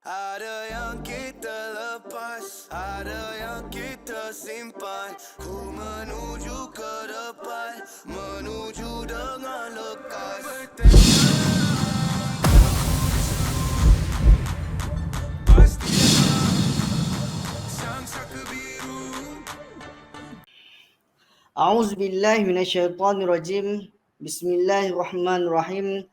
Ada yang kita lepas, ada yang kita simpan. Ku menuju ke depan, menuju dengan lekas. Pasti sang-sang biru. أعوذ بالله من الشيطان الرجيم بسم الله الرحمن الرحيم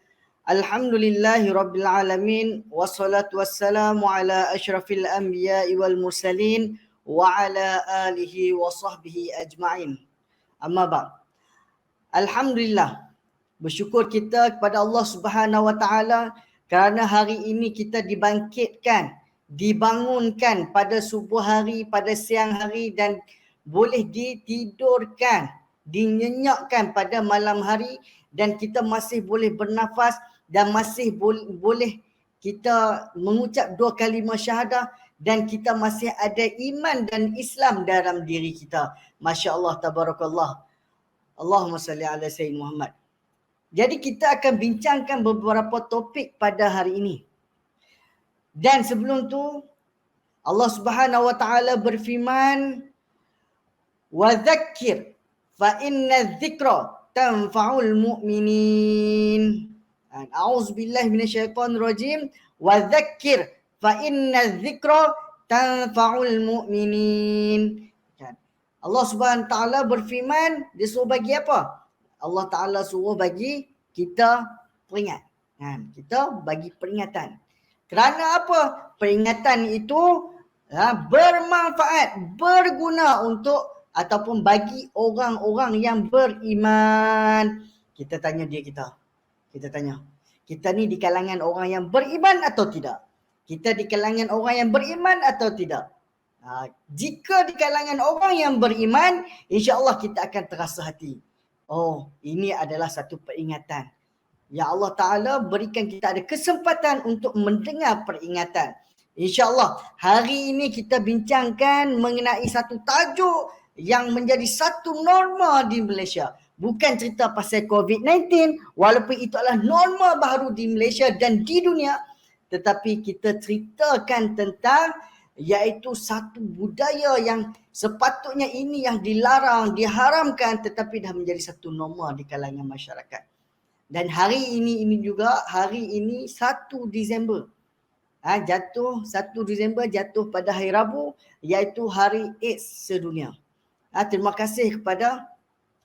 الحمد لله رب العالمين والصلاة والسلام على أشرف الأنبياء والمرسلين وعلى آله وصحبه أجمعين أما بعد Alhamdulillah, bersyukur kita kepada Allah Subhanahu Wa Taala kerana hari ini kita dibangkitkan, dibangunkan pada subuh hari, pada siang hari dan boleh ditidurkan, dinyenyakkan pada malam hari dan kita masih boleh bernafas dan masih boleh kita mengucap dua kalimah syahadah dan kita masih ada iman dan Islam dalam diri kita. Masya Allah, tabarakallah. Allahumma salli ala Sayyidina Muhammad. Jadi kita akan bincangkan beberapa topik pada hari ini. Dan sebelum tu Allah Subhanahu wa taala berfirman wa dzakkir fa inna dzikra tanfa'ul mu'minin. A'udzubillahi minasyaitonir rajim wa dzakkir fa inna dzikra tanfa'ul mu'minin. Allah Subhanahu Taala berfirman, dia suruh bagi apa? Allah Taala suruh bagi kita peringat. Kita bagi peringatan. Kerana apa? Peringatan itu bermanfaat, berguna untuk ataupun bagi orang-orang yang beriman. Kita tanya dia kita. Kita tanya. Kita ni di kalangan orang yang beriman atau tidak? Kita di kalangan orang yang beriman atau tidak? Jika di kalangan orang yang beriman, insya-Allah kita akan terasa hati. Oh, ini adalah satu peringatan. Ya Allah Ta'ala berikan kita ada kesempatan untuk mendengar peringatan. InsyaAllah hari ini kita bincangkan mengenai satu tajuk yang menjadi satu norma di Malaysia. Bukan cerita pasal COVID-19, walaupun itu adalah norma baru di Malaysia dan di dunia. Tetapi kita ceritakan tentang iaitu satu budaya yang sepatutnya ini yang dilarang, diharamkan tetapi dah menjadi satu norma di kalangan masyarakat. Dan hari ini juga, hari ini 1 Disember. 1 Disember jatuh pada hari Rabu iaitu Hari AIDS sedunia. Terima kasih kepada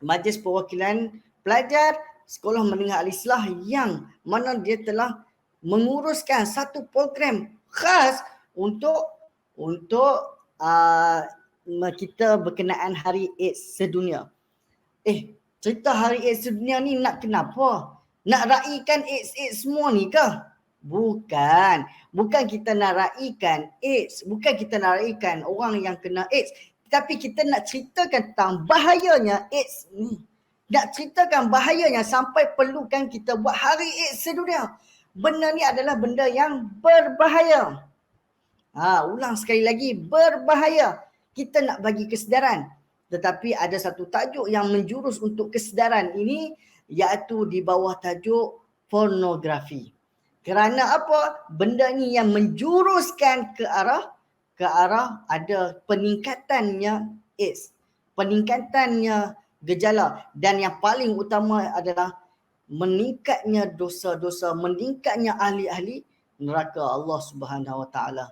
Majlis Perwakilan Pelajar Sekolah Menengah Al-Islah yang mana dia telah menguruskan satu program khas untuk kita berkenaan Hari AIDS sedunia. Cerita Hari AIDS sedunia ni nak kenapa? Nak raikan AIDS semua ni ke? Bukan. Bukan kita nak raikan AIDS. Bukan kita nak raikan orang yang kena AIDS. Tapi kita nak ceritakan tentang bahayanya AIDS ni. Nak ceritakan bahayanya sampai perlukan kita buat Hari AIDS sedunia. Benda ni adalah benda yang berbahaya. Ulang sekali lagi, berbahaya. Kita nak bagi kesedaran. Tetapi ada satu tajuk yang menjurus untuk kesedaran ini, iaitu di bawah tajuk pornografi. Kerana apa? Benda ni yang menjuruskan ke arah ada peningkatannya AIDS. Peningkatannya gejala. Dan yang paling utama adalah meningkatnya dosa-dosa, meningkatnya ahli-ahli neraka Allah Subhanahu Wa Taala.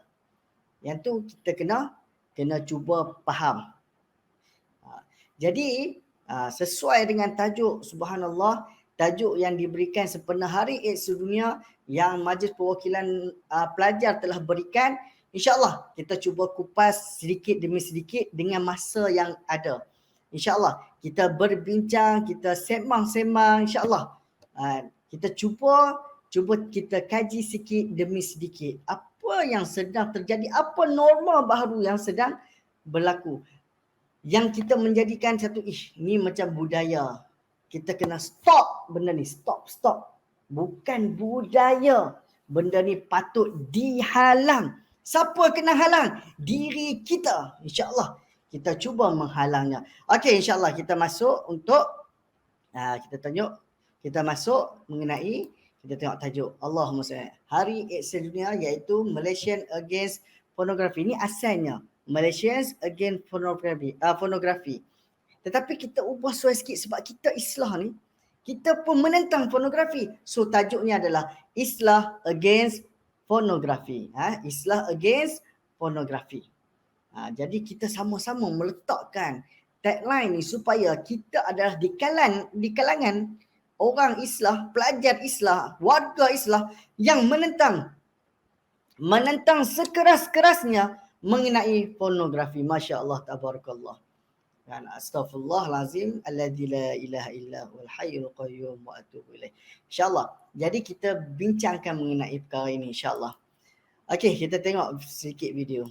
Yang tu kita kena cuba faham. Jadi sesuai dengan tajuk, subhanallah, tajuk yang diberikan sempena Hari AIDS sedunia yang Majlis Perwakilan Pelajar telah berikan, insya-Allah kita cuba kupas sedikit demi sedikit dengan masa yang ada. InsyaAllah kita berbincang, kita sembang-sembang, insya-Allah kita cuba kita kaji sikit demi sedikit apa yang sedang terjadi, apa norma baru yang sedang berlaku. Yang kita menjadikan satu ni macam budaya. Kita kena stop benda ni, stop. Bukan budaya. Benda ni patut dihalang. Siapa kena halang? Diri kita. InsyaAllah kita cuba menghalangnya. Okey, insyaAllah kita masuk untuk kita masuk mengenai Kita tengok tajuk. Allahumma salli. Hari AIDS Sedunia iaitu Malaysian Against Pornography. Ini asalnya Malaysians Against Pornography. Tetapi kita ubah suai sikit sebab kita Islah ni, kita pun menentang pornografi. So tajuknya adalah Islah Against Pornography. Islah Against Pornography. Jadi kita sama-sama meletakkan tagline ni supaya kita adalah di kalangan orang Islah, pelajar Islah, warga Islah yang menentang sekeras-kerasnya mengenai pornografi. Masya Allah, tabarakallah. Dan astaghfirullahalazim alladzi la ilaha illa huwal hayyul qayyum wa atubu ilaih. Insya-Allah. Jadi kita bincangkan mengenai perkara ini insya-Allah. Okey, kita tengok sedikit video.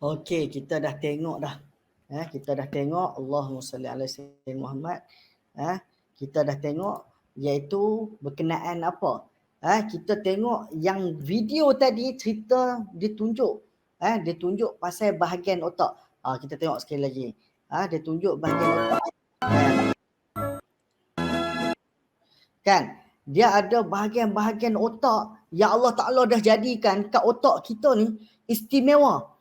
Okey, kita dah tengok dah. Kita dah tengok Allahumma salli ala sayyidina Muhammad. Kita dah tengok iaitu berkenaan apa? Kita tengok yang video tadi cerita ditunjuk. Dia tunjuk pasal bahagian otak. Kita tengok sekali lagi. Dia tunjuk bahagian otak. Kan? Dia ada bahagian-bahagian otak yang Allah Ta'ala dah jadikan kat otak kita ni istimewa.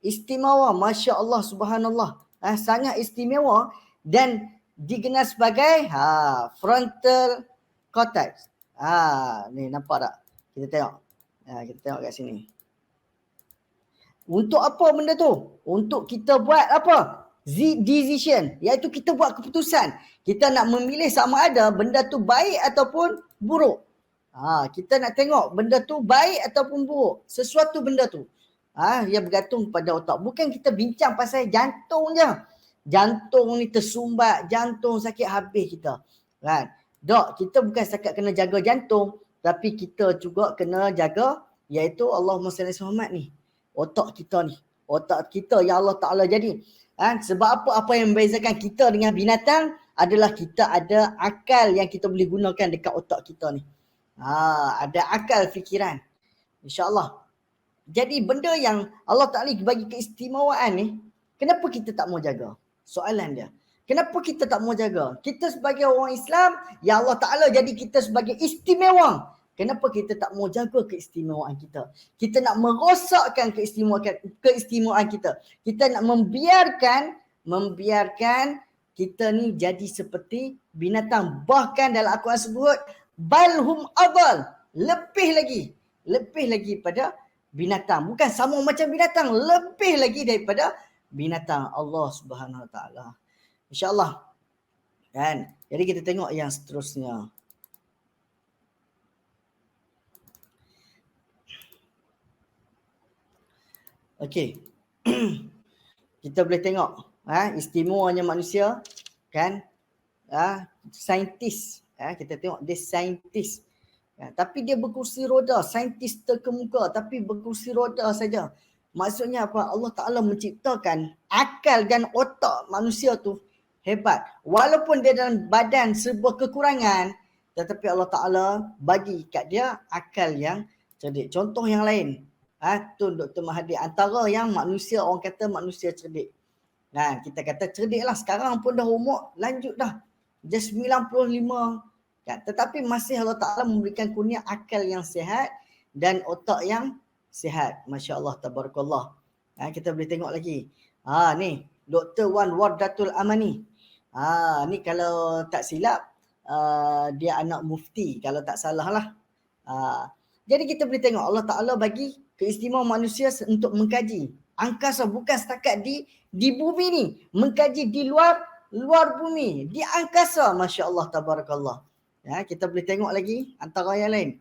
Istimewa, Masya Allah, Subhanallah. sangat istimewa dan dikenal sebagai frontal cortex. Ni nampak tak? Kita tengok. Kita tengok kat sini. Untuk apa benda tu? Untuk kita buat apa? Decision, iaitu kita buat keputusan. Kita nak memilih sama ada benda tu baik ataupun buruk. Kita nak tengok benda tu baik ataupun buruk. Sesuatu benda tu. Ia bergantung pada otak. Bukan kita bincang pasal jantung je. Jantung ni tersumbat, jantung sakit habis kita. Kan? Dok, kita bukan setakat kena jaga jantung, tapi kita juga kena jaga, iaitu Allahumma salli ala Muhammad ni. Otak kita ni. Otak kita yang Allah Ta'ala jadi. Sebab apa yang membezakan kita dengan binatang adalah kita ada akal yang kita boleh gunakan dekat otak kita ni. Ada akal fikiran. InsyaAllah. Jadi benda yang Allah Ta'ala bagi keistimewaan ni, kenapa kita tak mau jaga? Soalan dia. Kenapa kita tak mau jaga? Kita sebagai orang Islam, ya Allah Ta'ala jadi kita sebagai istimewa. Kenapa kita tak mau jaga keistimewaan kita? Kita nak merosakkan keistimewaan kita. Kita nak membiarkan kita ni jadi seperti binatang. Bahkan dalam Al-Quran sebut, balhum adal. Lebih lagi pada binatang. Bukan sama macam binatang, lebih lagi daripada binatang. Allah Subhanahu Wa Taala. InsyaAllah. Kan? Jadi kita tengok yang seterusnya. Okey. Kita boleh tengok istimewanya manusia, kan? Saintis. Kita tengok dia saintis. Tapi dia berkursi roda, saintis terkemuka tapi berkursi roda saja. Maksudnya apa? Allah Ta'ala menciptakan akal dan otak manusia tu hebat. Walaupun dia dalam badan sebuah kekurangan, tetapi Allah Ta'ala bagi kat dia akal yang cerdik. Contoh yang lain. Tu Dr. Mahathir, antara yang manusia, orang kata manusia cerdik. Kita kata cerdik lah. Sekarang pun dah umur lanjut dah. Dia 95. Tetapi masih Allah Ta'ala memberikan kurnia akal yang sihat dan otak yang sihat. Masya Allah, tabarakallah. Kita boleh tengok lagi. Ni, Dr. Wan Wardatul Amani. Ni kalau tak silap, dia anak mufti. Kalau tak salah lah. Jadi kita boleh tengok Allah Ta'ala bagi keistimewaan manusia untuk mengkaji angkasa, bukan setakat di bumi ni. Mengkaji di luar bumi. Di angkasa. Masya Allah, tabarakallah. Kita boleh tengok lagi antara yang lain.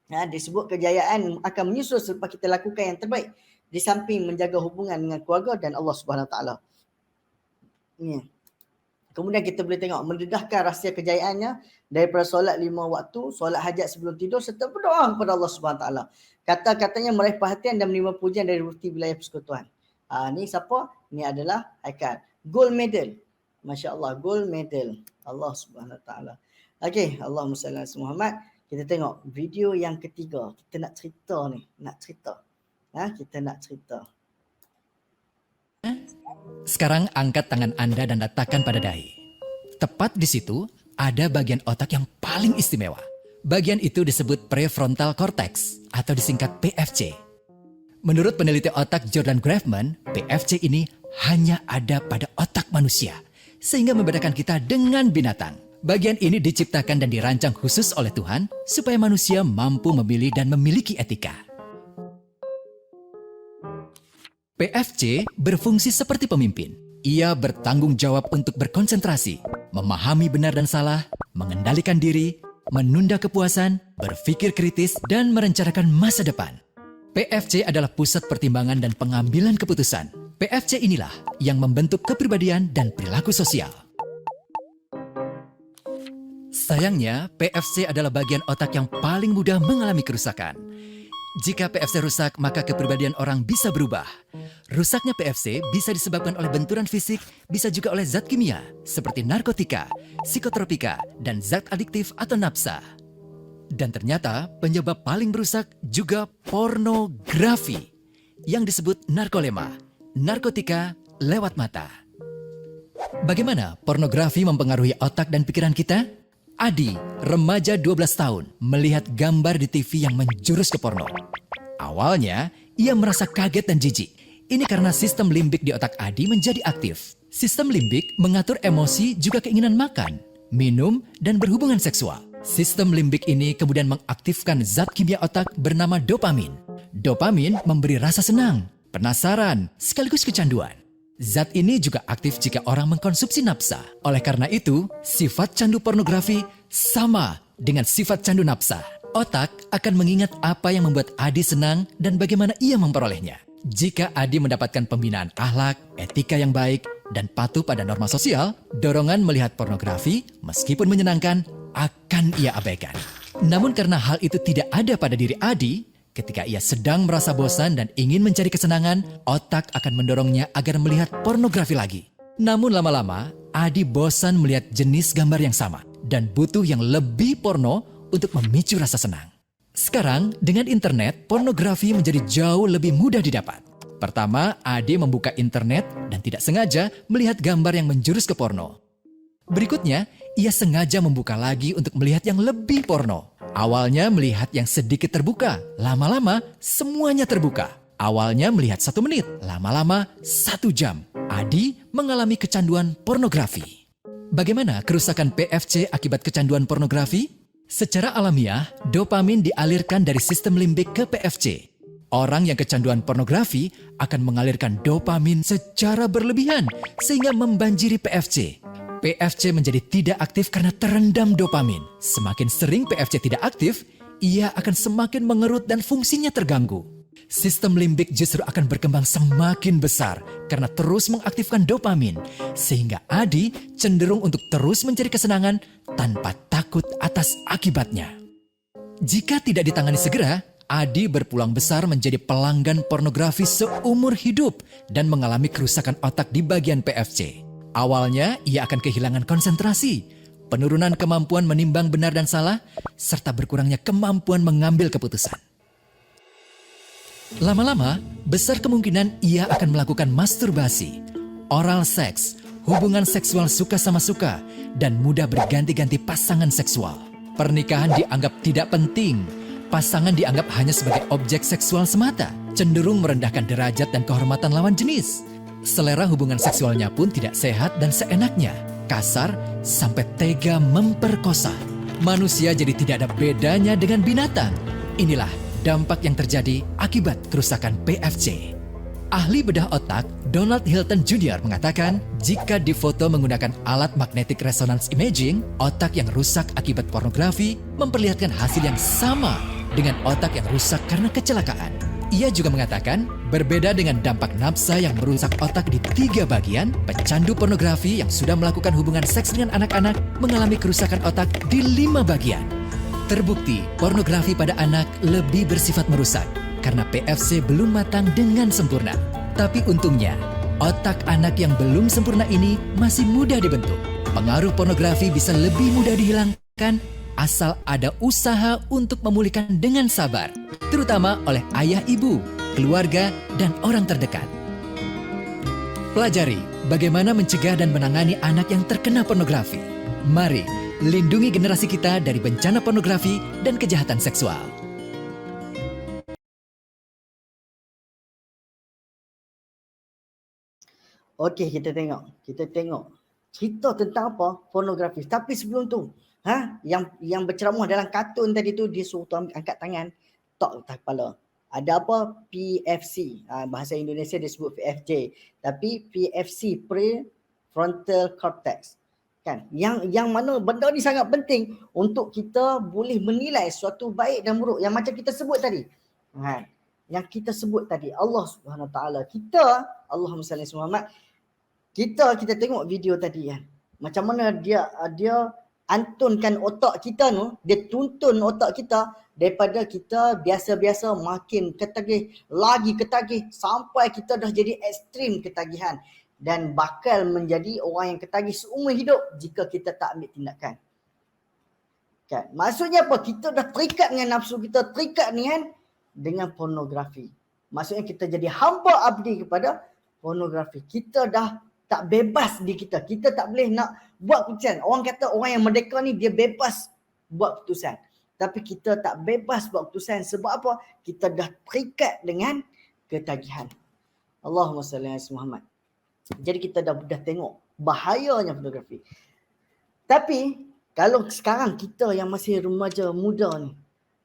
Disebut kejayaan akan menyusul selepas kita lakukan yang terbaik di samping menjaga hubungan dengan keluarga dan Allah Subhanahu Wa Taala. Kemudian kita boleh tengok mendedahkan rahsia kejayaannya daripada solat 5 waktu, solat hajat sebelum tidur serta berdoa kepada Allah Subhanahu Wa Taala. Kata-katanya meraih perhatian dan menerima pujian dari bukti wilayah persekutuan. Ni siapa? Ni adalah Haikal. Gold medal. Masya Allah, gold medal. Allah Subhanahu Wa Taala. Okey, Allahumma salli ala Muhammad. Kita tengok video yang ketiga. Kita nak cerita ni. Kita nak cerita. Sekarang angkat tangan Anda dan letakkan pada dahi. Tepat di situ ada bagian otak yang paling istimewa. Bagian itu disebut prefrontal cortex atau disingkat PFC. Menurut peneliti otak Jordan Grafman, PFC ini hanya ada pada otak manusia, sehingga membedakan kita dengan binatang. Bagian ini diciptakan dan dirancang khusus oleh Tuhan supaya manusia mampu memilih dan memiliki etika. PFC berfungsi seperti pemimpin. Ia bertanggung jawab untuk berkonsentrasi, memahami benar dan salah, mengendalikan diri, menunda kepuasan, berpikir kritis, dan merencanakan masa depan. PFC adalah pusat pertimbangan dan pengambilan keputusan. PFC inilah yang membentuk kepribadian dan perilaku sosial. Sayangnya, PFC adalah bagian otak yang paling mudah mengalami kerusakan. Jika PFC rusak, maka kepribadian orang bisa berubah. Rusaknya PFC bisa disebabkan oleh benturan fisik, bisa juga oleh zat kimia, seperti narkotika, psikotropika, dan zat adiktif atau nafsa. Dan ternyata penyebab paling merusak juga pornografi, yang disebut narkolema, narkotika lewat mata. Bagaimana pornografi mempengaruhi otak dan pikiran kita? Adi, remaja 12 tahun, melihat gambar di TV yang menjurus ke porno. Awalnya, ia merasa kaget dan jijik. Ini karena sistem limbik di otak Adi menjadi aktif. Sistem limbik mengatur emosi juga keinginan makan, minum, dan berhubungan seksual. Sistem limbik ini kemudian mengaktifkan zat kimia otak bernama dopamin. Dopamin memberi rasa senang, penasaran, sekaligus kecanduan. Zat ini juga aktif jika orang mengkonsumsi nafsa. Oleh karena itu, sifat candu pornografi sama dengan sifat candu nafsa. Otak akan mengingat apa yang membuat Adi senang dan bagaimana ia memperolehnya. Jika Adi mendapatkan pembinaan akhlak, etika yang baik, dan patuh pada norma sosial, dorongan melihat pornografi, meskipun menyenangkan, akan ia abaikan. Namun karena hal itu tidak ada pada diri Adi, ketika ia sedang merasa bosan dan ingin mencari kesenangan, otak akan mendorongnya agar melihat pornografi lagi. Namun lama-lama, Adi bosan melihat jenis gambar yang sama dan butuh yang lebih porno untuk memicu rasa senang. Sekarang, dengan internet, pornografi menjadi jauh lebih mudah didapat. Pertama, Adi membuka internet dan tidak sengaja melihat gambar yang menjurus ke porno. Berikutnya, ia sengaja membuka lagi untuk melihat yang lebih porno. Awalnya melihat yang sedikit terbuka, lama-lama semuanya terbuka. Awalnya melihat 1 menit, lama-lama 1 jam. Adi mengalami kecanduan pornografi. Bagaimana kerusakan PFC akibat kecanduan pornografi? Secara alamiah, dopamin dialirkan dari sistem limbik ke PFC. Orang yang kecanduan pornografi akan mengalirkan dopamin secara berlebihan sehingga membanjiri PFC. PFC menjadi tidak aktif karena terendam dopamin. Semakin sering PFC tidak aktif, ia akan semakin mengerut dan fungsinya terganggu. Sistem limbik justru akan berkembang semakin besar karena terus mengaktifkan dopamin, sehingga Adi cenderung untuk terus mencari kesenangan tanpa takut atas akibatnya. Jika tidak ditangani segera, Adi berpeluang besar menjadi pelanggan pornografi seumur hidup dan mengalami kerusakan otak di bagian PFC. Awalnya, ia akan kehilangan konsentrasi, penurunan kemampuan menimbang benar dan salah, serta berkurangnya kemampuan mengambil keputusan. Lama-lama, besar kemungkinan ia akan melakukan masturbasi, oral seks, hubungan seksual suka sama suka, dan mudah berganti-ganti pasangan seksual. Pernikahan dianggap tidak penting. Pasangan dianggap hanya sebagai objek seksual semata, cenderung merendahkan derajat dan kehormatan lawan jenis. Selera hubungan seksualnya pun tidak sehat dan seenaknya, kasar sampai tega memperkosa. Manusia jadi tidak ada bedanya dengan binatang. Inilah dampak yang terjadi akibat kerusakan PFC. Ahli bedah otak Donald Hilton Jr. mengatakan, jika difoto menggunakan alat magnetic resonance imaging, otak yang rusak akibat pornografi memperlihatkan hasil yang sama dengan otak yang rusak karena kecelakaan. Ia juga mengatakan, berbeda dengan dampak nafsa yang merusak otak di 3 bagian, pecandu pornografi yang sudah melakukan hubungan seks dengan anak-anak mengalami kerusakan otak di 5 bagian. Terbukti, pornografi pada anak lebih bersifat merusak karena PFC belum matang dengan sempurna. Tapi untungnya, otak anak yang belum sempurna ini masih mudah dibentuk. Pengaruh pornografi bisa lebih mudah dihilangkan asal ada usaha untuk memulihkan dengan sabar, terutama oleh ayah ibu, keluarga, dan orang terdekat. Pelajari bagaimana mencegah dan menangani anak yang terkena pornografi. Mari lindungi generasi kita dari bencana pornografi dan kejahatan seksual. Okey, kita tengok cerita tentang apa? Pornografi. Tapi sebelum tu, yang berceramah dalam kartun tadi tu, dia suruh tu angkat tangan, tok atas kepala. Ada apa? PFC. Bahasa Indonesia dia sebut PFJ. Tapi PFC, prefrontal cortex. Kan? Yang mana benda ni sangat penting untuk kita boleh menilai suatu baik dan buruk. Yang macam kita sebut tadi. Yang kita sebut tadi, Allah Subhanahu Wa Taala. Kita, Allahumma salli ala Muhammad. Kita tengok video tadi kan. Macam mana dia antunkan otak kita tu, dia tuntun otak kita daripada kita biasa-biasa makin ketagih, lagi ketagih sampai kita dah jadi ekstrim ketagihan dan bakal menjadi orang yang ketagih seumur hidup jika kita tak ambil tindakan. Kan? Maksudnya apa? Kita dah terikat dengan nafsu kita, terikat dengan pornografi. Maksudnya kita jadi hamba abdi kepada pornografi. Kita dah tak bebas di kita. Kita tak boleh nak buat keputusan. Orang kata orang yang merdeka ni dia bebas buat keputusan. Tapi kita tak bebas buat keputusan. Sebab apa? Kita dah terikat dengan ketagihan. Allahumma salli ala Muhammad. Jadi kita dah tengok bahayanya pornografi. Tapi kalau sekarang kita yang masih remaja muda ni,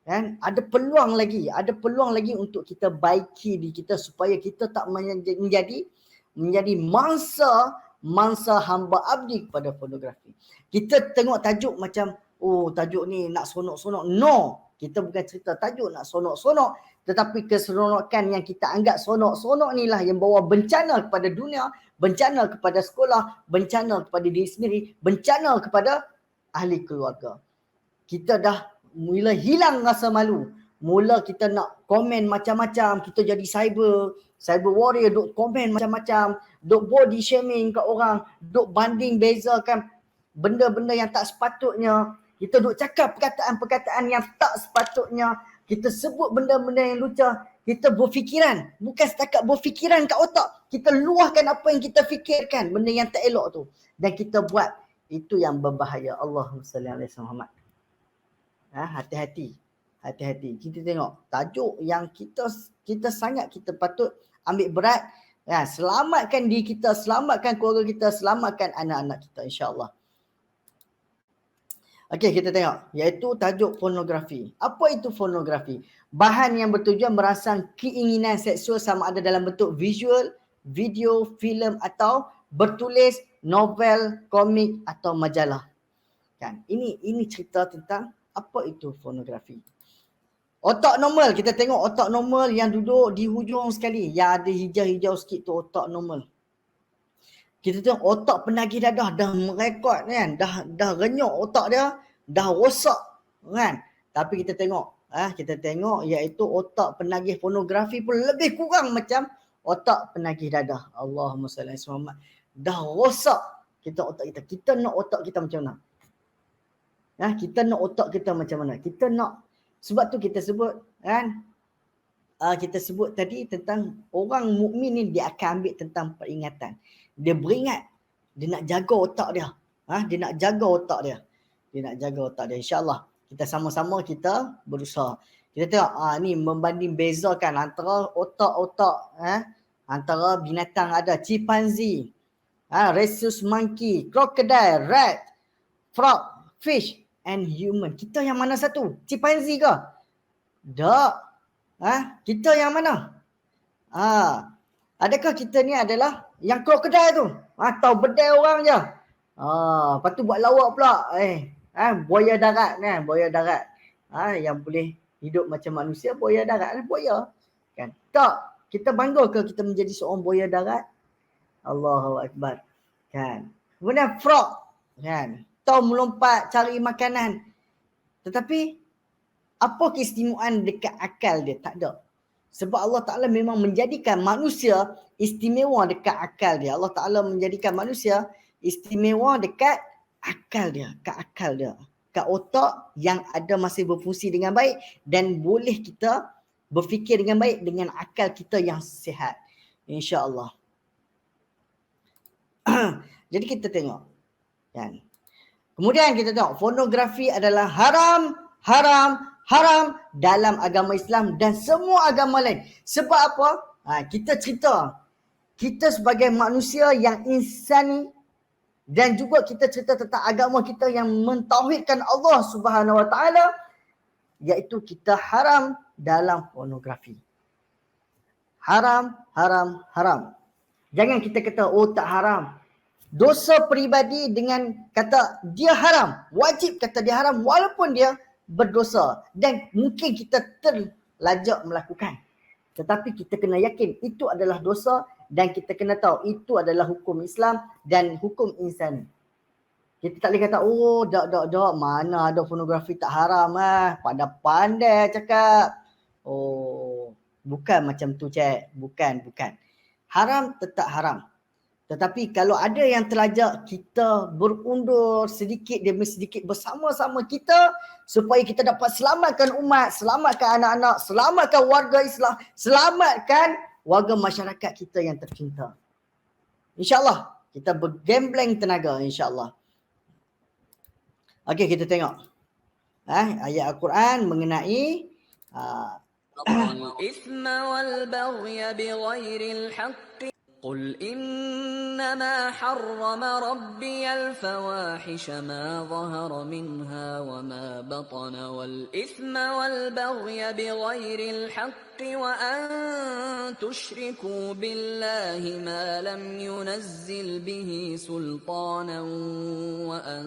kan, ada peluang lagi untuk kita baiki diri kita supaya kita tak menjadi mangsa hamba abdi kepada pornografi. Kita tengok tajuk macam, oh tajuk ni nak sonok-sonok. No, kita bukan cerita tajuk nak sonok-sonok, tetapi keseronokan yang kita anggap sonok-sonok ni lah yang bawa bencana kepada dunia, bencana kepada sekolah, bencana kepada diri sendiri, bencana kepada ahli keluarga. Kita dah mula hilang rasa malu. Mula kita nak komen macam-macam, kita jadi cyber warrior, duk komen macam-macam, duk body shaming kat orang, duk banding bezakan benda-benda yang tak sepatutnya. Kita duk cakap perkataan-perkataan yang tak sepatutnya. Kita sebut benda-benda yang lucah. Kita berfikiran. Bukan setakat berfikiran kat otak. Kita luahkan apa yang kita fikirkan. Benda yang tak elok tu. Dan kita buat. Itu yang berbahaya. Allahumma salli alaihi Muhammad. Hati-hati. Hati-hati. Kita tengok. Tajuk yang kita sangat kita patut ambil berat. Selamatkan diri kita. Selamatkan keluarga kita. Selamatkan anak-anak kita. InsyaAllah. Okey, kita tengok. Iaitu tajuk pornografi. Apa itu pornografi? Bahan yang bertujuan merangsang keinginan seksual sama ada dalam bentuk visual, video, filem atau bertulis, novel, komik atau majalah. Kan? Ini cerita tentang apa itu pornografi. Otak normal, kita tengok otak normal yang duduk di hujung sekali. Yang ada hijau-hijau sikit tu otak normal. Kita tengok otak penagih dadah dah merekod kan. Dah renyuk otak dia, dah rosak kan. Tapi kita tengok iaitu otak penagih pornografi pun lebih kurang macam otak penagih dadah. Allahumma salli alaihi Muhammad. Dah rosak otak kita. Kita nak otak kita macam mana? Kita nak otak kita macam mana? Kita nak, sebab tu kita sebut kan, kita sebut tadi tentang orang mukmin ni dia akan ambil tentang peringatan. Dia beringat, dia nak jaga otak dia. Dia nak jaga otak dia. InsyaAllah kita sama-sama kita berusaha. Kita tengok ni membanding bezakan antara otak-otak antara binatang ada chimpanzee, rhesus monkey, crocodile, rat, frog, fish and human. Kita yang mana satu? Chimpanzee ke? Tak. Kita yang mana? Adakah kita ni adalah yang crocodile tu? Tahu bedai orang je. Lepas tu buat lawak pula. Buaya darat kan, buaya darat. Yang boleh hidup macam manusia, buaya darat kan, buaya. Kan? Tak. Kita bangga ke kita menjadi seorang buaya darat? Allahu Akbar. Kan? Kemudian frog. Kan? Tahu melompat cari makanan. Tetapi apa keistimewaan dekat akal dia? Tak ada. Sebab Allah Ta'ala memang menjadikan manusia istimewa dekat akal dia. Allah Ta'ala menjadikan manusia istimewa dekat akal dia. Kat otak yang ada masih berfungsi dengan baik dan boleh kita berfikir dengan baik dengan akal kita yang sihat. InsyaAllah. Jadi kita tengok. Kan? Kemudian kita tengok pornografi adalah haram dalam agama Islam dan semua agama lain. Sebab apa? Kita cerita. Kita sebagai manusia yang insani dan juga kita cerita tentang agama kita yang mentauhidkan Allah Subhanahu Wa Taala, iaitu kita haram dalam pornografi. Haram. Jangan kita kata tak haram. Dosa peribadi dengan kata dia haram, wajib kata dia haram walaupun dia berdosa dan mungkin kita terlajak melakukan. Tetapi kita kena yakin itu adalah dosa dan kita kena tahu itu adalah hukum Islam dan hukum insani. Kita tak boleh kata dak mana ada pornografi tak haram pada pandai cakap. Bukan macam tu cik, bukan. Haram tetap haram. Tetapi kalau ada yang terlajak, kita berundur sedikit demi sedikit bersama-sama kita supaya kita dapat selamatkan umat, selamatkan anak-anak, selamatkan warga Islam, selamatkan warga masyarakat kita yang tercinta. InsyaAllah kita bergembleng tenaga insyaAllah. Okey, kita tengok ayat Al-Quran mengenai الإثم والبغي بغير الحق قل إنما حرم ربي الفواحش ما ظهر منها وما بطن والإثم والبغي بغير الحق وأن تشركوا بالله ما لم ينزل به سلطانا وأن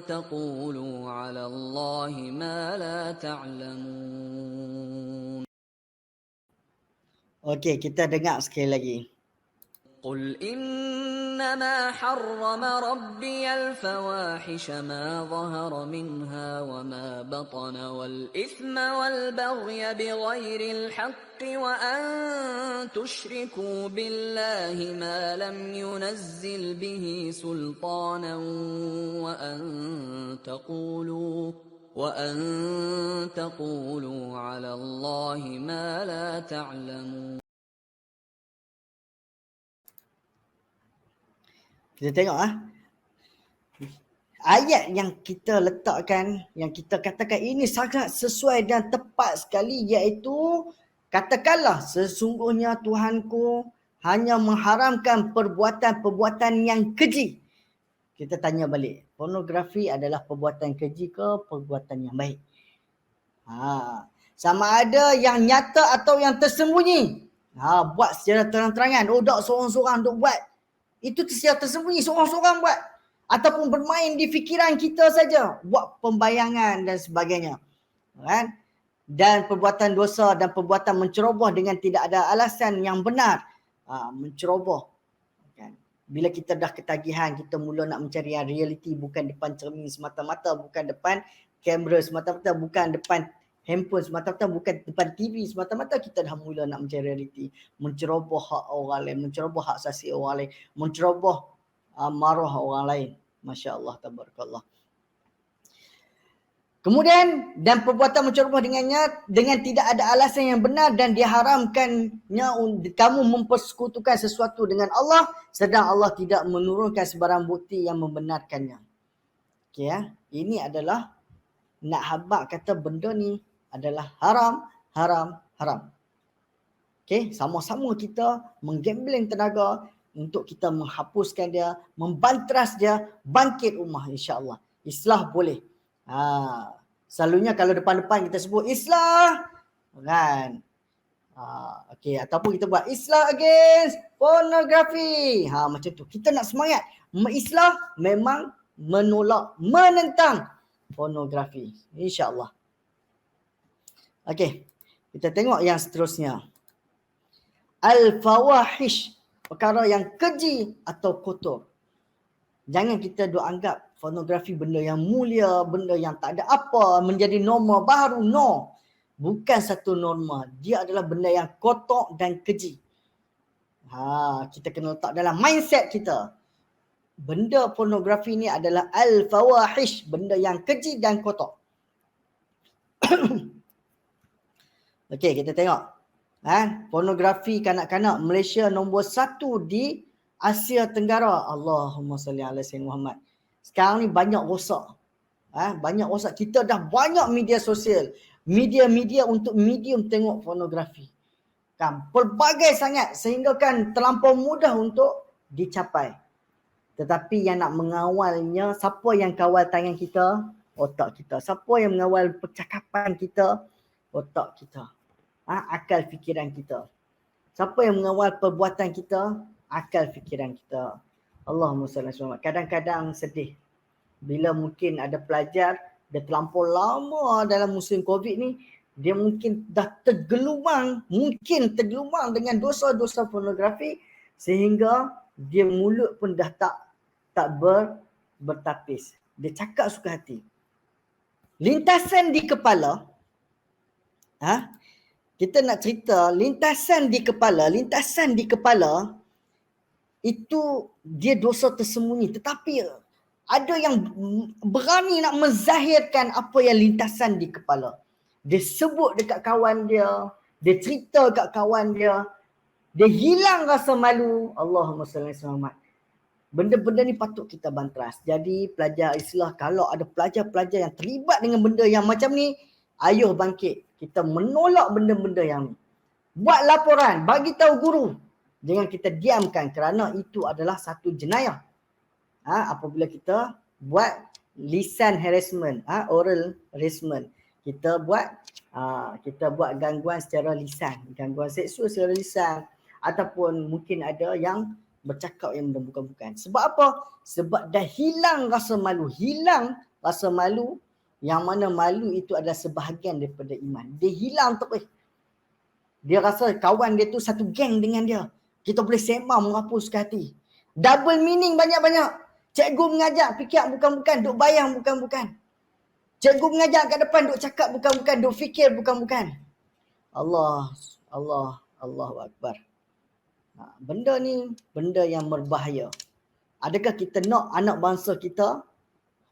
تقولوا على الله ما لا تعلمون. Okey, kita dengar sekali lagi. قل إنما حرم ربي الفواحش ما ظهر منها وما بطن والإثم والبغي بغير الحق وأن تشركوا بالله ما لم ينزل به سلطانا وأن تقولوا على الله ما لا تعلمون. Kita tengok ayat yang kita letakkan, yang kita katakan ini sangat sesuai dan tepat sekali, iaitu katakanlah sesungguhnya Tuhanku hanya mengharamkan perbuatan-perbuatan yang keji. Kita tanya balik, pornografi adalah perbuatan keji ke perbuatan yang baik? Sama ada yang nyata atau yang tersembunyi. Buat secara terang-terangan, tak seorang-seorang duk buat. Itu secara tersembunyi, seorang-seorang buat. Ataupun bermain di fikiran kita saja, buat pembayangan dan sebagainya. Kan? Dan perbuatan dosa dan perbuatan menceroboh dengan tidak ada alasan yang benar. Menceroboh. Kan? Bila kita dah ketagihan, kita mula nak mencari yang realiti, bukan depan cermin semata-mata, bukan depan kamera semata-mata, bukan depan handphone semata-mata, bukan depan TV semata-mata, kita dah mula nak mencari realiti. Menceroboh hak orang lain, menceroboh hak asasi orang lain, menceroboh maruah orang lain. Masya Allah, tabarakallah. Kemudian, dan perbuatan menceroboh dengannya dengan tidak ada alasan yang benar dan diharamkannya kamu mempersekutukan sesuatu dengan Allah sedang Allah tidak menurunkan sebarang bukti yang membenarkannya. Okay, ini adalah nak habaq kata benda ni adalah haram, haram, haram. Okay, sama-sama kita menggambling tenaga untuk kita menghapuskan dia, membantras dia, bangkit ummah insya-Allah. Islah boleh. Selalunya kalau depan-depan kita sebut islah, kan? Okey, ataupun kita buat islah against pornografi. Macam tu. Kita nak semangat. Islah memang menolak, menentang pornografi. InsyaAllah. Okey, kita tengok yang seterusnya. Al-fawahish, perkara yang keji atau kotor. Jangan kita duk anggap pornografi benda yang mulia, benda yang tak ada apa, menjadi norma baru. No. Bukan satu norma. Dia adalah benda yang kotor dan keji. Kita kena letak dalam mindset kita. Benda pornografi ni adalah al-fawahish, benda yang keji dan kotor. Okey, kita tengok. Pornografi kanak-kanak Malaysia nombor 1 di Asia Tenggara. Allahumma salli ala sayyidina Muhammad. Sekarang ni banyak rosak. Banyak rosak. Kita dah banyak media sosial. Media-media untuk medium tengok pornografi. Kan? Pelbagai sangat. Sehingga kan terlampau mudah untuk dicapai. Tetapi yang nak mengawalnya, siapa yang kawal tangan kita? Otak kita. Siapa yang mengawal percakapan kita? Otak kita. Akal fikiran kita. Siapa yang mengawal perbuatan kita? Akal fikiran kita. Allahumma salli alaihi wasallam. Kadang-kadang sedih. Bila mungkin ada pelajar, dia terlampau lama dalam musim COVID ni, dia mungkin dah tergelumang dengan dosa-dosa pornografi sehingga dia mulut pun dah tak bertapis. Dia cakap suka hati. Lintasan di kepala, kita nak cerita lintasan di kepala itu dia dosa tersembunyi, tetapi ada yang berani nak menzahirkan apa yang lintasan di kepala. Dia sebut dekat kawan dia, dia cerita dekat kawan dia, dia hilang rasa malu. Allahumma salli alaihi wasallam. Benda-benda ni patut kita bantras. Jadi pelajar Islam, kalau ada pelajar-pelajar yang terlibat dengan benda yang macam ni, ayuh bangkit. Kita menolak benda-benda yang ni. Buat laporan, bagi tahu guru. Jangan kita diamkan kerana itu adalah satu jenayah. Apabila kita buat lisan harassment, oral harassment. Kita buat gangguan secara lisan, gangguan seksual secara lisan, ataupun mungkin ada yang bercakap yang bukan-bukan. Sebab apa? Sebab dah hilang rasa malu. Hilang rasa malu, yang mana malu itu adalah sebahagian daripada iman. Dia hilang tak. Dia rasa kawan dia tu satu geng dengan dia. Kita boleh sembang menghapuskan hati. Double meaning banyak-banyak. Cikgu mengajar fikir bukan-bukan, duk bayang bukan-bukan. Cikgu mengajar kat depan duk cakap bukan-bukan, duk fikir bukan-bukan. Allahu Akbar. Benda ni benda yang berbahaya. Adakah kita nak anak bangsa kita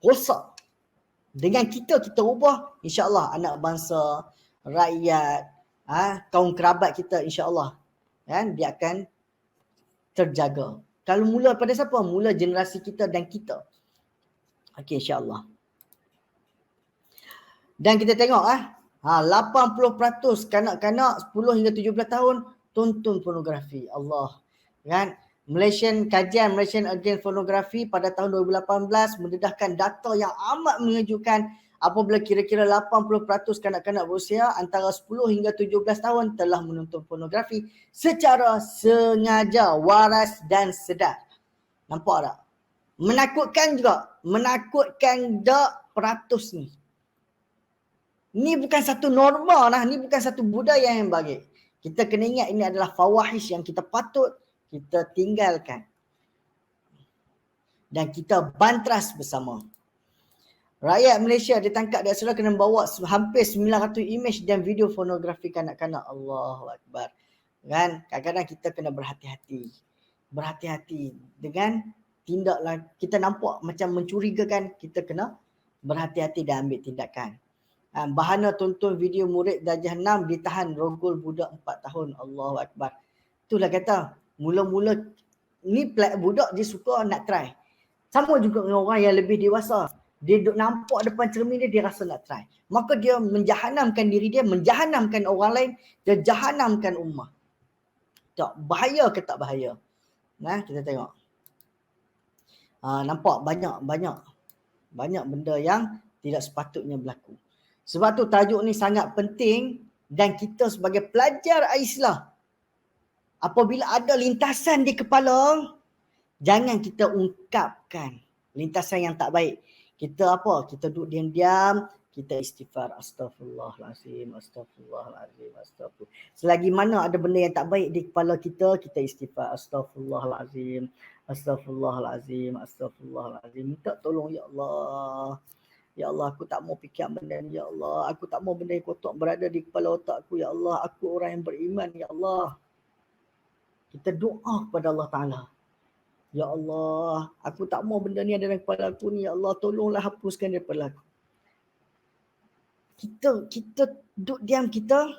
rosak? Dengan kita ubah, insya-Allah anak bangsa, rakyat, kaum kerabat kita insya-Allah dia akan terjaga. Kalau mula pada siapa? Mula generasi kita dan kita. Okey, insya-Allah. Dan kita tengok 80% kanak-kanak 10 hingga 17 tahun tonton pornografi. Allah. Kan? Kajian Malaysian Against Pornography pada tahun 2018 mendedahkan data yang amat mengejutkan apabila kira-kira 80% kanak-kanak berusia antara 10 hingga 17 tahun telah menonton pornografi secara sengaja, waras dan sedar. Nampak tak? Menakutkan juga. Menakutkan tak peratus ni. Ni bukan satu norma lah. Ni bukan satu budaya yang baik. Kita kena ingat ini adalah fawahish yang kita patut kita tinggalkan. Dan kita bantras bersama. Rakyat Malaysia ditangkap di Australia kena bawa hampir 900 imej dan video pornografi kanak-kanak. Allahu Akbar. Kan? Kadang-kadang kita kena berhati-hati. Berhati-hati dengan tindaklah kita nampak macam mencurigakan, kita kena berhati-hati dan ambil tindakan. Bahana tonton video murid darjah 6 ditahan rogol budak 4 tahun. Allahu Akbar. Itulah kata, mula-mula ni budak dia suka nak try. Sama juga dengan orang yang lebih dewasa. Dia duk nampak depan cermin dia rasa nak try. Maka dia menjahanamkan diri dia, menjahanamkan orang lain, dia jahanamkan ummah. Tak bahaya ke tak bahaya? Kita tengok. Nampak banyak benda yang tidak sepatutnya berlaku. Sebab tu tajuk ni sangat penting dan kita sebagai pelajar Islam, apabila ada lintasan di kepala, jangan kita ungkapkan lintasan yang tak baik. Kita apa? Kita duduk diam-diam, kita istighfar. Astaghfirullahalazim, astaghfirullahalazim, astaghfirullah. Selagi mana ada benda yang tak baik di kepala kita, kita istighfar. Astaghfirullahalazim, astaghfirullahalazim, astaghfirullahalazim. Minta tolong ya Allah. Ya Allah, aku tak mau fikir benda ni. Ya Allah, aku tak mau benda yang kotor berada di kepala otak aku. Ya Allah, aku orang yang beriman. Ya Allah. Kita doa kepada Allah Ta'ala. Ya Allah, aku tak mau benda ni ada dalam kepala aku ni. Ya Allah, tolonglah hapuskan daripada aku. Kita duduk diam, kita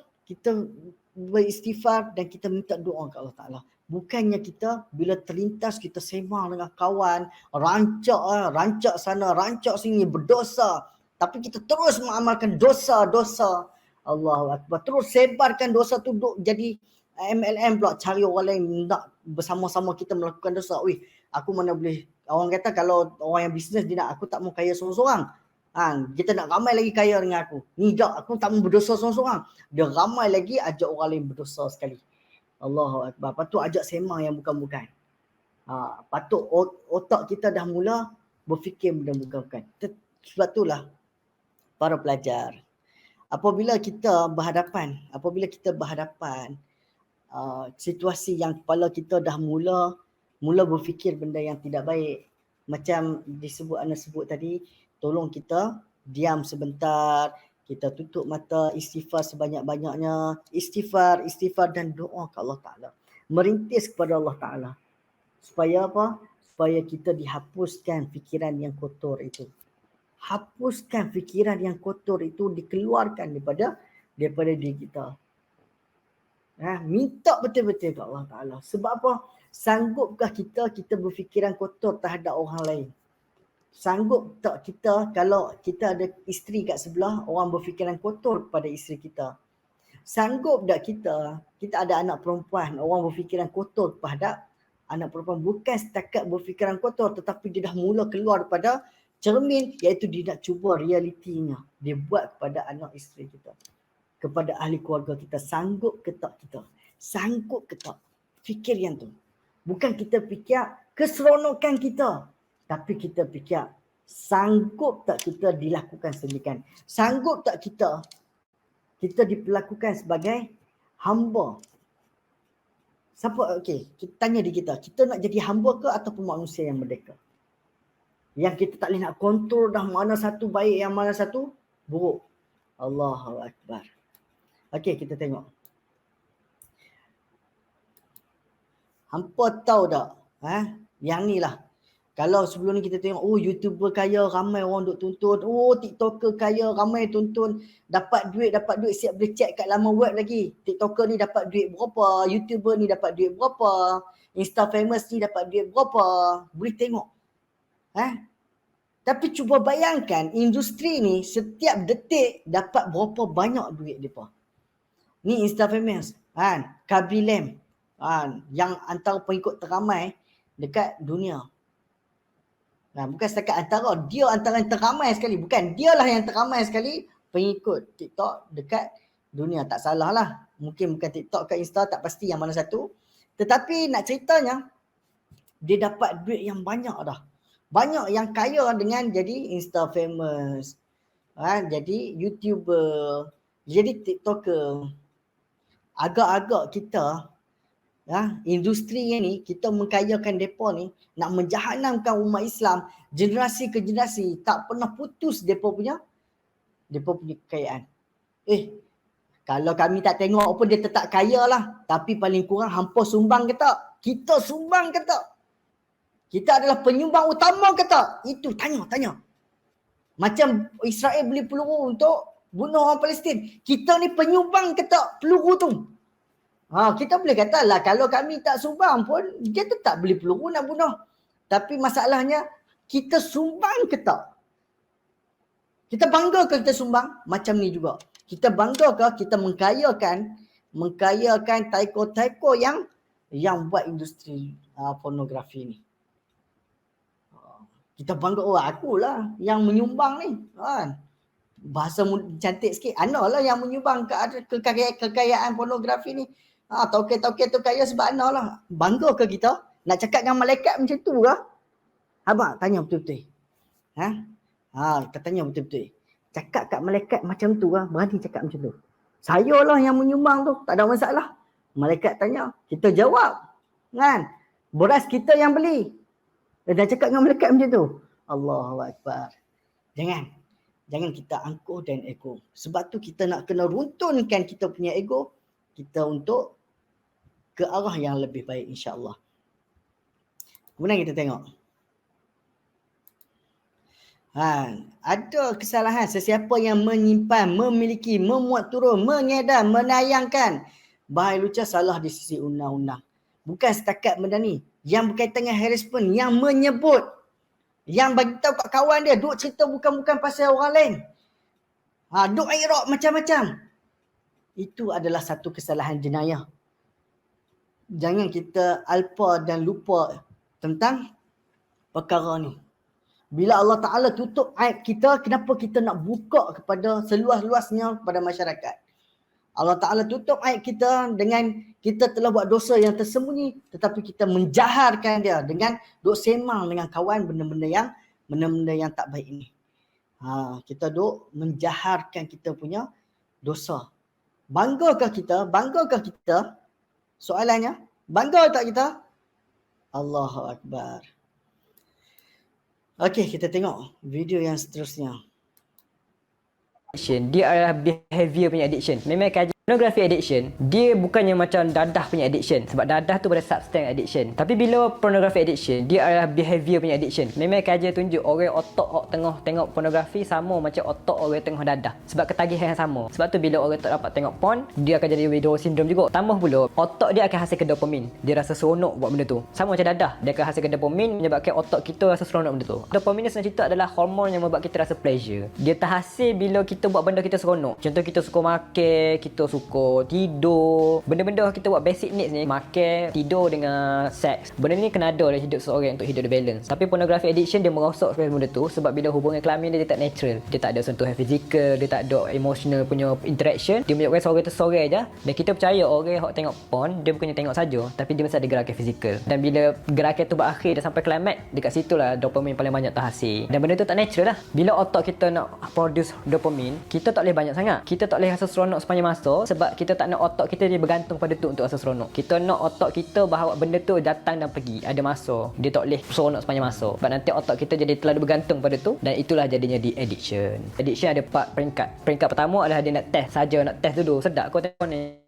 beristighfar dan kita minta doa ke Allah Ta'ala. Bukannya kita bila terlintas kita sembang dengan kawan, rancak sana, rancak sini, berdosa. Tapi kita terus mengamalkan dosa-dosa. Allahu Akbar. Terus sebarkan dosa tu duk jadi MLM pula, cari orang lain nak bersama-sama kita melakukan dosa. Aku mana boleh. Orang kata kalau orang yang bisnes dia nak, aku tak mau kaya seorang-seorang. Kita nak ramai lagi kaya dengan aku. Ni tak, aku tak mau berdosa seorang-seorang. Dia ramai lagi ajak orang lain berdosa sekali. Allahu Akbar. Patut ajak sembang yang bukan-bukan. Patut otak kita dah mula berfikir benda bukan-bukan. Sebab itulah para pelajar, apabila kita berhadapan situasi yang kepala kita dah mula berfikir benda yang tidak baik, macam Anda sebut tadi, tolong kita diam sebentar, kita tutup mata, istighfar sebanyak-banyaknya, istighfar dan doa ke Allah Ta'ala, merintis kepada Allah Ta'ala supaya apa? Supaya kita dihapuskan fikiran yang kotor itu. Hapuskan fikiran yang kotor itu, dikeluarkan daripada diri kita. Minta betul-betul ke Allah Ta'ala. Sebab apa? Sanggupkah kita berfikiran kotor terhadap orang lain? Sanggup tak kita kalau kita ada isteri kat sebelah, orang berfikiran kotor kepada isteri kita? Sanggup tak kita ada anak perempuan, orang berfikiran kotor kepada anak perempuan, bukan setakat berfikiran kotor, tetapi dia dah mula keluar daripada cermin, iaitu dia nak cuba realitinya. Dia buat kepada anak isteri kita, kepada ahli keluarga kita. Sanggup ke tak kita? Sanggup ke tak? Fikir yang tu. Bukan kita fikir keseronokan kita, tapi kita fikir sanggup tak kita dilakukan sedemikian. Sanggup tak kita diperlakukan sebagai hamba. Siapa, okey, kita tanya di kita nak jadi hamba ke ataupun manusia yang merdeka? Yang kita tak boleh nak kontrol dah mana satu baik, yang mana satu buruk. Allahu Akbar. Okey, kita tengok. Hampa tahu tak? Yang ni lah. Kalau sebelum ni kita tengok, YouTuber kaya ramai orang duk tonton, TikToker kaya ramai tonton, dapat duit siap boleh check kat laman web lagi. TikToker ni dapat duit berapa, YouTuber ni dapat duit berapa, Insta famous ni dapat duit berapa. Boleh tengok. Tapi cuba bayangkan industri ni setiap detik dapat berapa banyak duit depa. Ni Insta famous, Kabilem, yang antara pengikut teramai dekat dunia. Bukan setakat antara, dia antara yang teramai sekali. Bukan, dialah yang teramai sekali pengikut TikTok dekat dunia. Tak salah lah. Mungkin bukan TikTok ke Insta, tak pasti yang mana satu. Tetapi nak ceritanya, dia dapat duit yang banyak dah. Banyak yang kaya dengan jadi Insta famous, jadi YouTuber, jadi TikToker. Agak-agak kita, industri ni, kita mengkayakan mereka ni, nak menjahanamkan umat Islam, generasi ke generasi, tak pernah putus mereka punya kekayaan. Kalau kami tak tengok apa, dia tetap kaya lah. Tapi paling kurang hampa sumbang ke tak? Kita sumbang ke tak? Kita adalah penyumbang utama ke tak? Itu tanya. Macam Israel beli peluru untuk bunuh orang Palestin. Kita ni penyumbang ke tak peluru tu? Kita boleh kata lah, kalau kami tak sumbang pun, dia tetap beli peluru nak bunuh. Tapi masalahnya, kita sumbang ke tak? Kita bangga ke kita sumbang? Macam ni juga. Kita bangga ke kita mengkayakan taiko-taiko yang buat industri pornografi ni. Kita bangga, akulah yang menyumbang ni. Bahasa cantik sikit, Ana lah yang menyumbang kekayaan pornografi ni. Tauke-tauke tu kaya sebab Ana lah. Bangga ke kita? Nak cakap dengan malaikat macam tu ke? Abang tanya betul-betul. Kita tanya betul-betul. Cakap kat malaikat macam tu ke? Berani cakap macam tu. Saya lah yang menyumbang tu. Tak ada masalah. Malaikat tanya, kita jawab. Beras kita yang beli. Dah cakap dengan malaikat macam tu. Allahu Akbar. Jangan kita angkuh dan ego. Sebab tu kita nak kena runtunkan kita punya ego kita untuk ke arah yang lebih baik, insya-Allah. Kemudian kita tengok. Ada kesalahan sesiapa yang menyimpan, memiliki, memuat turun, mengedar, menayangkan bahaya lucah salah di sisi undang-undang. Bukan setakat benda ni. Yang berkaitan dengan harassment, yang menyebut, yang bagi tahu kat kawan dia, duk cerita bukan-bukan pasal orang lain. Duk irok macam-macam. Itu adalah satu kesalahan jenayah. Jangan kita alpa dan lupa tentang perkara ni. Bila Allah Ta'ala tutup aib kita, kenapa kita nak buka kepada seluas-luasnya kepada masyarakat? Allah Ta'ala tutup aib kita dengan kita telah buat dosa yang tersembunyi, tetapi kita menjaharkan dia dengan duk semang dengan kawan benda-benda yang tak baik ini. Kita duk menjaharkan kita punya dosa. Banggakah kita? Soalannya, bangga tak kita? Allahu Akbar. Okey, kita tengok video yang seterusnya. Dia adalah behavior punya addiction. Memang kajian pornography addiction, dia bukannya macam dadah punya addiction. Sebab dadah tu pada substance addiction. Tapi bila pornography addiction, dia adalah behavior punya addiction. Memang kajian tunjuk orang otak tengah tengok pornografi sama macam otak orang tengah dadah. Sebab ketagihan yang sama. Sebab tu bila orang tak dapat tengok porn, dia akan jadi withdrawal syndrome juga. Tambah pula, otak dia akan hasilkan dopamin. Dia rasa seronok buat benda tu. Sama macam dadah, dia akan hasilkan dopamin menyebabkan otak kita rasa seronok benda tu. Dopamin ni senang cerita adalah hormon yang membuat kita rasa pleasure. Dia terhasil bila kita buat benda kita seronok. Contoh kita suka makan, kita suka cukur, tidur. Benda-benda kita buat basic needs ni, makan, tidur dengan seks. Benda ni kena ada dalam hidup seorang untuk hidup dia balance. Tapi pornography addiction dia merosak sekali benda tu sebab bila hubungan kelamin dia tak natural. Dia tak ada sentuhan fizikal, dia tak ada emotional punya interaction. Dia menyebabkan seorang tu sore je. Dan kita percaya orang yang tengok porn, dia bukannya tengok saja, tapi dia mesti ada gerakan fizikal. Dan bila gerakan tu berakhir dah sampai climax, dekat situlah dopamin paling banyak terhasil. Dan benda tu tak natural lah. Bila otak kita nak produce dopamin, kita tak boleh banyak sangat. Kita tak boleh rasa seronok sepanjang masa sebab kita tak nak otak kita dia bergantung pada tu untuk rasa seronok. Kita nak otak kita bahawa benda tu datang dan pergi, ada masa. Dia tak boleh seronok sepanjang masa. Sebab nanti otak kita jadi terlalu bergantung pada tu dan itulah jadinya di addiction. Addiction ada 4 peringkat. Peringkat pertama adalah dia nak test saja, nak test dulu. Sedap kau tengok ni.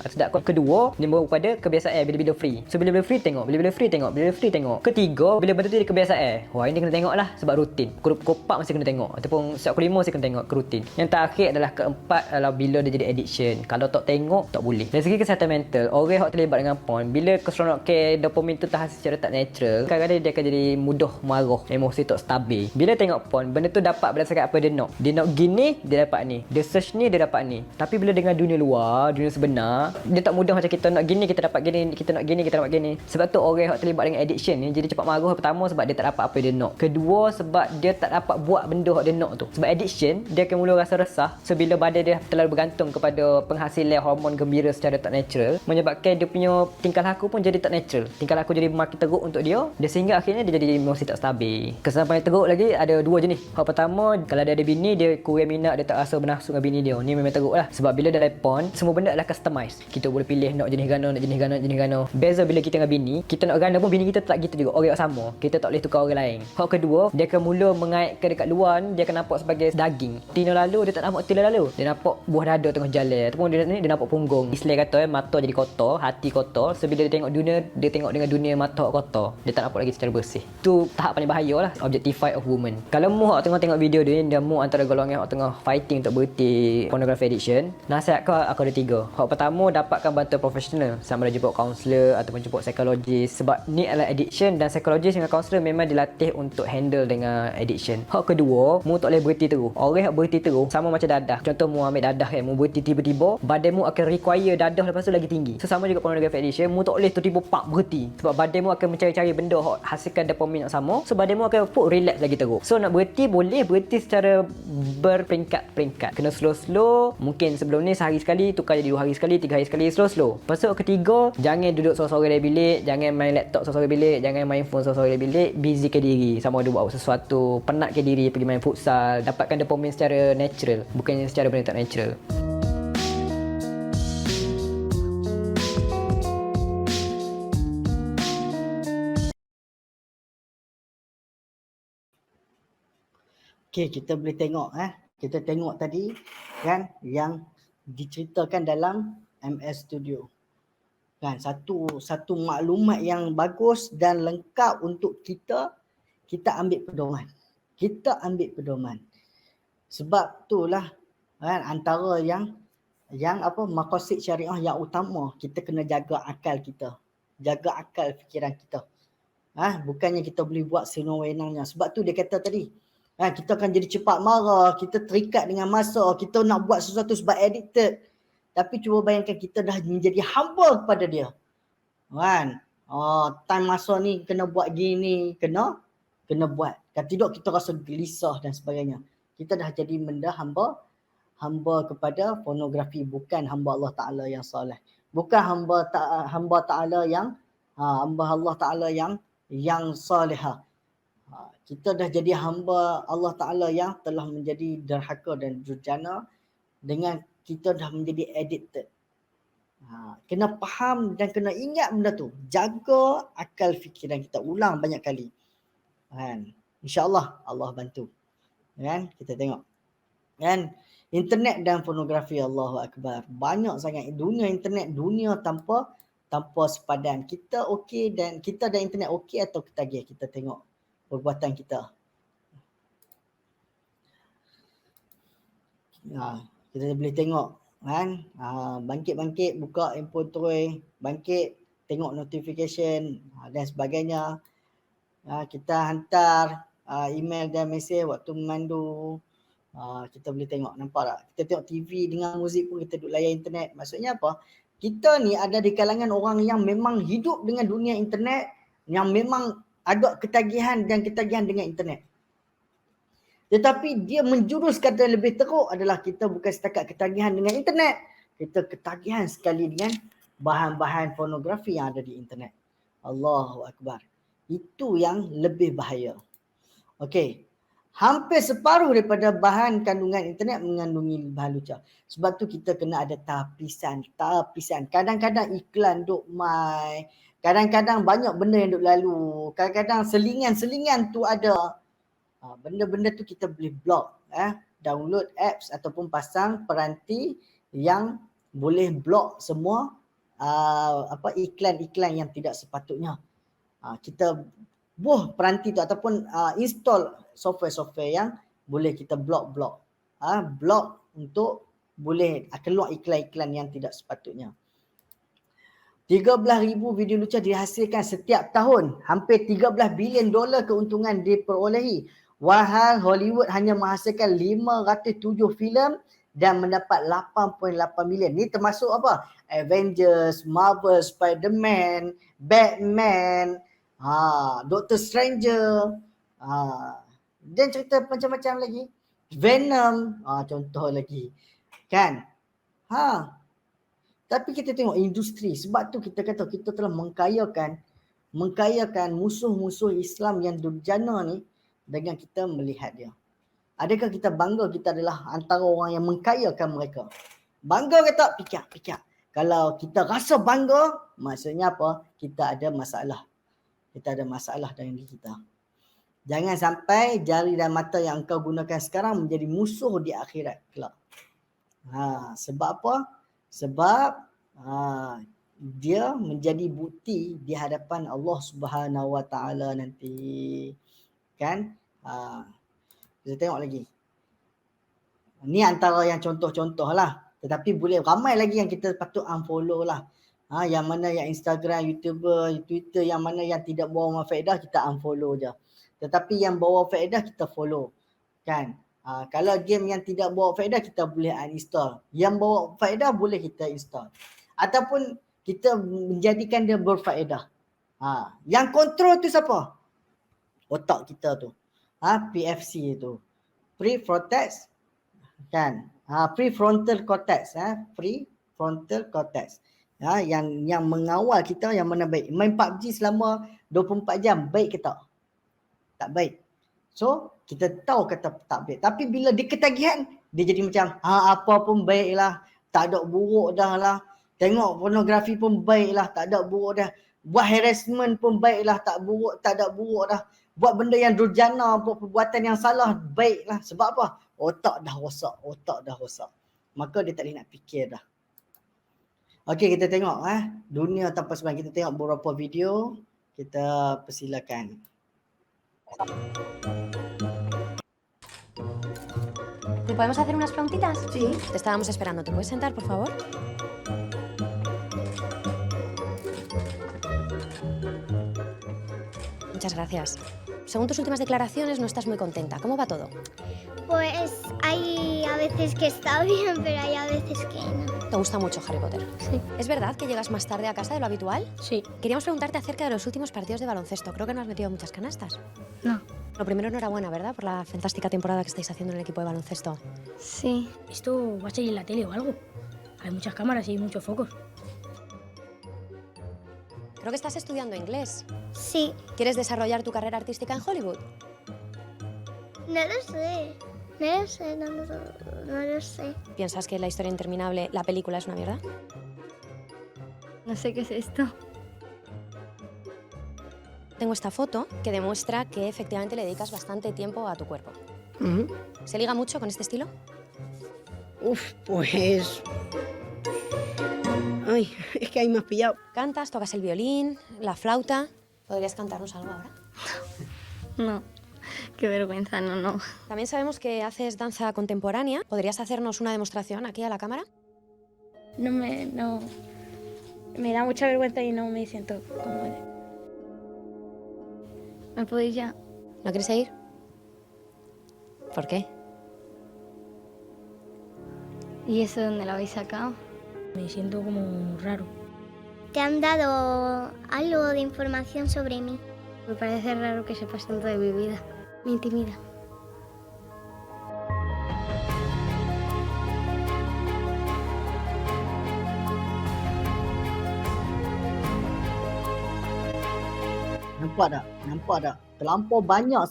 Sedap. Kedua, dia bawa pada kebiasaan bila-bila free. So bila-bila free tengok, bila-bila free tengok, bila-bila free tengok. Ketiga, bila benda tu jadi kebiasaan. Wah, ini kena tengok lah sebab rutin. Pukul 4 mesti kena tengok ataupun setiap pukul 5 mesti kena tengok, rutin. Yang terakhir adalah keempat adalah bila dia jadi addiction. Kalau tak tengok, tak boleh. Dari segi kesihatan mental, orang yang terlibat dengan porn, bila keseronokan dopamin tu terhasil secara tak natural, kadang-kadang dia akan jadi mudah marah, emosi tak stabil. Bila tengok porn, benda tu dapat berdasarkan apa dia nak. Dia nak gini, dia dapat ni. Dia search ni, dia dapat ni. Tapi bila dengan dunia luar, dunia sebenar, dia tak mudah macam kita nak gini kita dapat gini, kita nak gini kita dapat gini. Sebab tu orang yang terlibat dengan addiction ni jadi cepat marah. Pertama sebab dia tak dapat apa yang dia nak. Kedua sebab dia tak dapat buat benda yang dia nak tu. Sebab addiction dia akan mula rasa resah. So bila badan dia terlalu bergantung kepada penghasilan hormon gembira secara tak natural, menyebabkan dia punya tingkah laku pun jadi tak natural. Tingkah laku jadi makin teruk untuk dia, sehingga akhirnya dia jadi emosi tak stabil. Kesan paling teruk lagi ada 2 jenis. Yang pertama, kalau dia ada bini, dia kurang minat, dia tak rasa bernafsu dengan bini dia. Ni memang teruk lah. Sebab bila dalam porn, semua benda adalah customize. Kita boleh pilih nak jenis gana, nak jenis gana, jenis gana. Beza bila kita dengan bini, kita nak gana pun bini kita tak gitu juga. Orang sama. Kita tak boleh tukar orang lain. Hal kedua, dia akan mula mengaitkan dekat luar ni, dia akan nampak sebagai daging. Tina lalu dia tak nampak tina lalu. Dia nampak buah dada tengah jalan. Ataupun dia nampak punggung. Islam kata mata jadi kotor, hati kotor. So bila dia tengok dunia, dia tengok dengan dunia mata kotor. Dia tak nampak lagi secara bersih. Tu tahap paling bahaya lah. Objectify of woman. Kalau mu hak tengah tengok video dia, dia mu antara golongan hak tengah fighting untuk berhenti pornography addiction, nasihat aku ada 3. Hak pertama, dapatkan bantuan profesional, sama ada jemput kaunselor ataupun jemput psikologis, sebab ni adalah addiction dan psikologis dengan kaunselor memang dilatih untuk handle dengan addiction. Hak kedua, mu tak boleh berhenti terus. Orang yang berhenti terus sama macam dadah. Contoh mu ambil dadah kan, mu berhenti tiba-tiba, badan mu akan require dadah lepas tu lagi tinggi. So sama juga pornography addiction, mu tak boleh tiba-tiba pak berhenti sebab badan mu akan mencari-cari benda hak hasilkan dopamin yang sama. So badan mu akan relax lagi terus. So nak berhenti boleh berhenti secara berperingkat-peringkat. Kena slow-slow. Mungkin sebelum ni sehari sekali, tukar jadi 2 hari sekali, 3 hari sekali, slow-slow. Lepas tu ketiga, jangan duduk sorang-sorang dalam bilik, jangan main laptop sorang-sorang dalam bilik, jangan main phone sorang-sorang dalam bilik. Busykan diri, sama ada buat sesuatu, penatkan diri, pergi main futsal, dapatkan dopamin secara natural, bukannya secara benda tak natural. Okey, kita boleh tengok kita tengok tadi kan yang diceritakan dalam MS Studio. Kan satu maklumat yang bagus dan lengkap untuk kita ambil pedoman. Kita ambil pedoman. Sebab itulah kan antara yang maqasid syariah yang utama, kita kena jaga akal kita. Jaga akal fikiran kita. Bukannya kita boleh buat sewenang-wenangnya. Sebab tu dia kata tadi, kita akan jadi cepat marah, kita terikat dengan masa, kita nak buat sesuatu sebab addicted. Tapi cuba bayangkan kita dah menjadi hamba kepada dia. Kan? Time masa ni kena buat gini, kena buat. Kalau tidak kita rasa gelisah dan sebagainya. Kita dah jadi benda hamba kepada pornografi, bukan hamba Allah Taala yang soleh. Bukan hamba Taala yang hamba Allah Taala yang solehah. Kita dah jadi hamba Allah Ta'ala yang telah menjadi derhaka dan durjana dengan kita dah menjadi addicted. Kena faham dan kena ingat benda tu. Jaga akal fikiran kita. Ulang banyak kali. Kan? InsyaAllah Allah bantu. Kan? Kita tengok. Kan? Internet dan pornografi, Allahu Akbar. Banyak sangat. Dunia internet, dunia tanpa sepadan. Kita okey dan kita dan internet okey atau ketagih. Kita tengok perbuatan kita. Kita boleh tengok kan, bangkit buka handphone terus, bangkit tengok notification dan sebagainya. Kita hantar email dan mesej waktu memandu, Kita boleh tengok, nampak tak? Kita tengok TV dengan muzik pun kita duduk layan internet. Maksudnya apa? Kita ni ada di kalangan orang yang memang hidup dengan dunia internet, yang memang ada ketagihan dengan internet. Tetapi dia menjurus kata lebih teruk adalah kita bukan setakat ketagihan dengan internet. Kita ketagihan sekali dengan bahan-bahan pornografi yang ada di internet. Allahu Akbar. Itu yang lebih bahaya. Okey. Hampir separuh daripada bahan kandungan internet mengandungi bahan lucah. Sebab tu kita kena ada tapisan. Kadang-kadang iklan duk mai. Kadang-kadang banyak benda yang duk lalu. Kadang-kadang selingan tu ada. Benda-benda tu kita boleh block. Download apps ataupun pasang peranti yang boleh block semua iklan-iklan yang tidak sepatutnya. Kita buh peranti tu ataupun install software-software yang boleh kita block. Block untuk boleh keluar iklan-iklan yang tidak sepatutnya. 13,000 video lucah dihasilkan setiap tahun. Hampir 13 bilion dolar keuntungan diperolehi. Walhal Hollywood hanya menghasilkan 507 filem dan mendapat 8.8 milion. Ni termasuk apa? Avengers, Marvel, Spider-Man, Batman, Doctor Stranger, dan cerita macam-macam lagi. Venom, contoh lagi. Kan? Tapi kita tengok industri. Sebab tu kita kata kita telah mengkayakan musuh-musuh Islam yang durjana ni dengan kita melihat dia. Adakah kita bangga kita adalah antara orang yang mengkayakan mereka? Bangga ke tak? Pikir. Kalau kita rasa bangga, maksudnya apa? Kita ada masalah. Kita ada masalah dengan diri kita. Jangan sampai jari dan mata yang engkau gunakan sekarang menjadi musuh di akhirat kelak. Sebab apa? Sebab dia menjadi bukti di hadapan Allah Subhanahu Wa Taala nanti. Kan? Kita tengok lagi. Ni antara yang contoh-contoh lah. Tetapi boleh ramai lagi yang kita patut unfollow lah. Yang mana yang Instagram, YouTuber, Twitter, yang mana yang tidak bawa faedah, kita unfollow je. Tetapi yang bawa faedah, kita follow. Kan? Kalau game yang tidak bawa faedah, kita boleh uninstall. Yang bawa faedah, boleh kita install. Ataupun kita menjadikan dia berfaedah. Yang kontrol tu siapa? Otak kita tu. PFC tu. Prefrontal, kan? Prefrontal cortex. Prefrontal cortex. Yang mengawal kita yang mana baik. Main PUBG selama 24 jam, baik ke tak? Tak baik. So, kita tahu kata tak baik. Tapi bila dia ketagihan, dia jadi macam, apa pun baik lah. Tak ada buruk dah lah. Tengok pornografi pun baik lah. Tak ada buruk dah. Buat harassment pun baik lah. Tak ada buruk dah. Buat benda yang durjana, buat perbuatan yang salah, baik lah. Sebab apa? Otak dah rosak. Maka dia tak boleh nak fikir dah. Okey, kita tengok dunia tanpa sebenarnya. Kita tengok beberapa video. Kita persilakan. ¿Te podemos hacer unas preguntitas? Sí. Te estábamos esperando. ¿Te puedes sentar, por favor? Muchas gracias. Según tus últimas declaraciones, no estás muy contenta. ¿Cómo va todo? Pues hay a veces que está bien, pero hay a veces que no. ¿Te gusta mucho Harry Potter? Sí. ¿Es verdad que llegas más tarde a casa de lo habitual? Sí. Queríamos preguntarte acerca de los últimos partidos de baloncesto. Creo que no has metido muchas canastas. No. Lo primero, enhorabuena, ¿verdad? Por la fantástica temporada que estáis haciendo en el equipo de baloncesto. Sí. Esto va a salir en la tele o algo. Hay muchas cámaras y muchos focos. Creo que estás estudiando inglés. Sí. ¿Quieres desarrollar tu carrera artística en Hollywood? No lo sé. No lo sé. ¿Piensas que La historia interminable, la película, es una mierda? No sé qué es esto. Tengo esta foto que demuestra que efectivamente le dedicas bastante tiempo a tu cuerpo. ¿Se liga mucho con este estilo? Pues... Ay, es que ahí me has pillado. Cantas, tocas el violín, la flauta. ¿Podrías cantarnos algo ahora? No. Qué vergüenza, no. También sabemos que haces danza contemporánea. ¿Podrías hacernos una demostración aquí a la cámara? No. Me da mucha vergüenza y no me siento cómoda. ¿Me puedo ir ya? ¿No quieres seguir? ¿Por qué? ¿Y eso dónde lo habéis sacado? Me siento como raro. ¿Te han dado algo de información sobre mí? Me parece raro que sepas tanto de mi vida. Me intimida. Nampak tak? Nampak tak? Terlampau banyak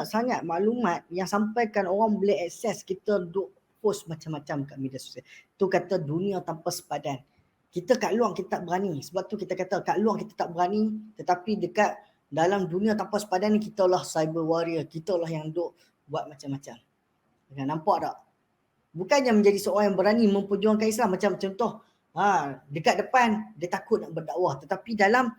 sangat maklumat yang sampaikan orang boleh akses kita duk post macam-macam kat media sosial. Tu kata dunia tanpa sepadan. Kita kat luar kita tak berani. Sebab tu kita kata kat luar kita tak berani, tetapi dekat dalam dunia tanpa sepadan ni kita lah cyber warrior. Kita lah yang duk buat macam-macam. Nampak tak? Bukannya menjadi seorang yang berani memperjuangkan Islam macam contoh dekat depan dia takut nak berdakwah, tetapi dalam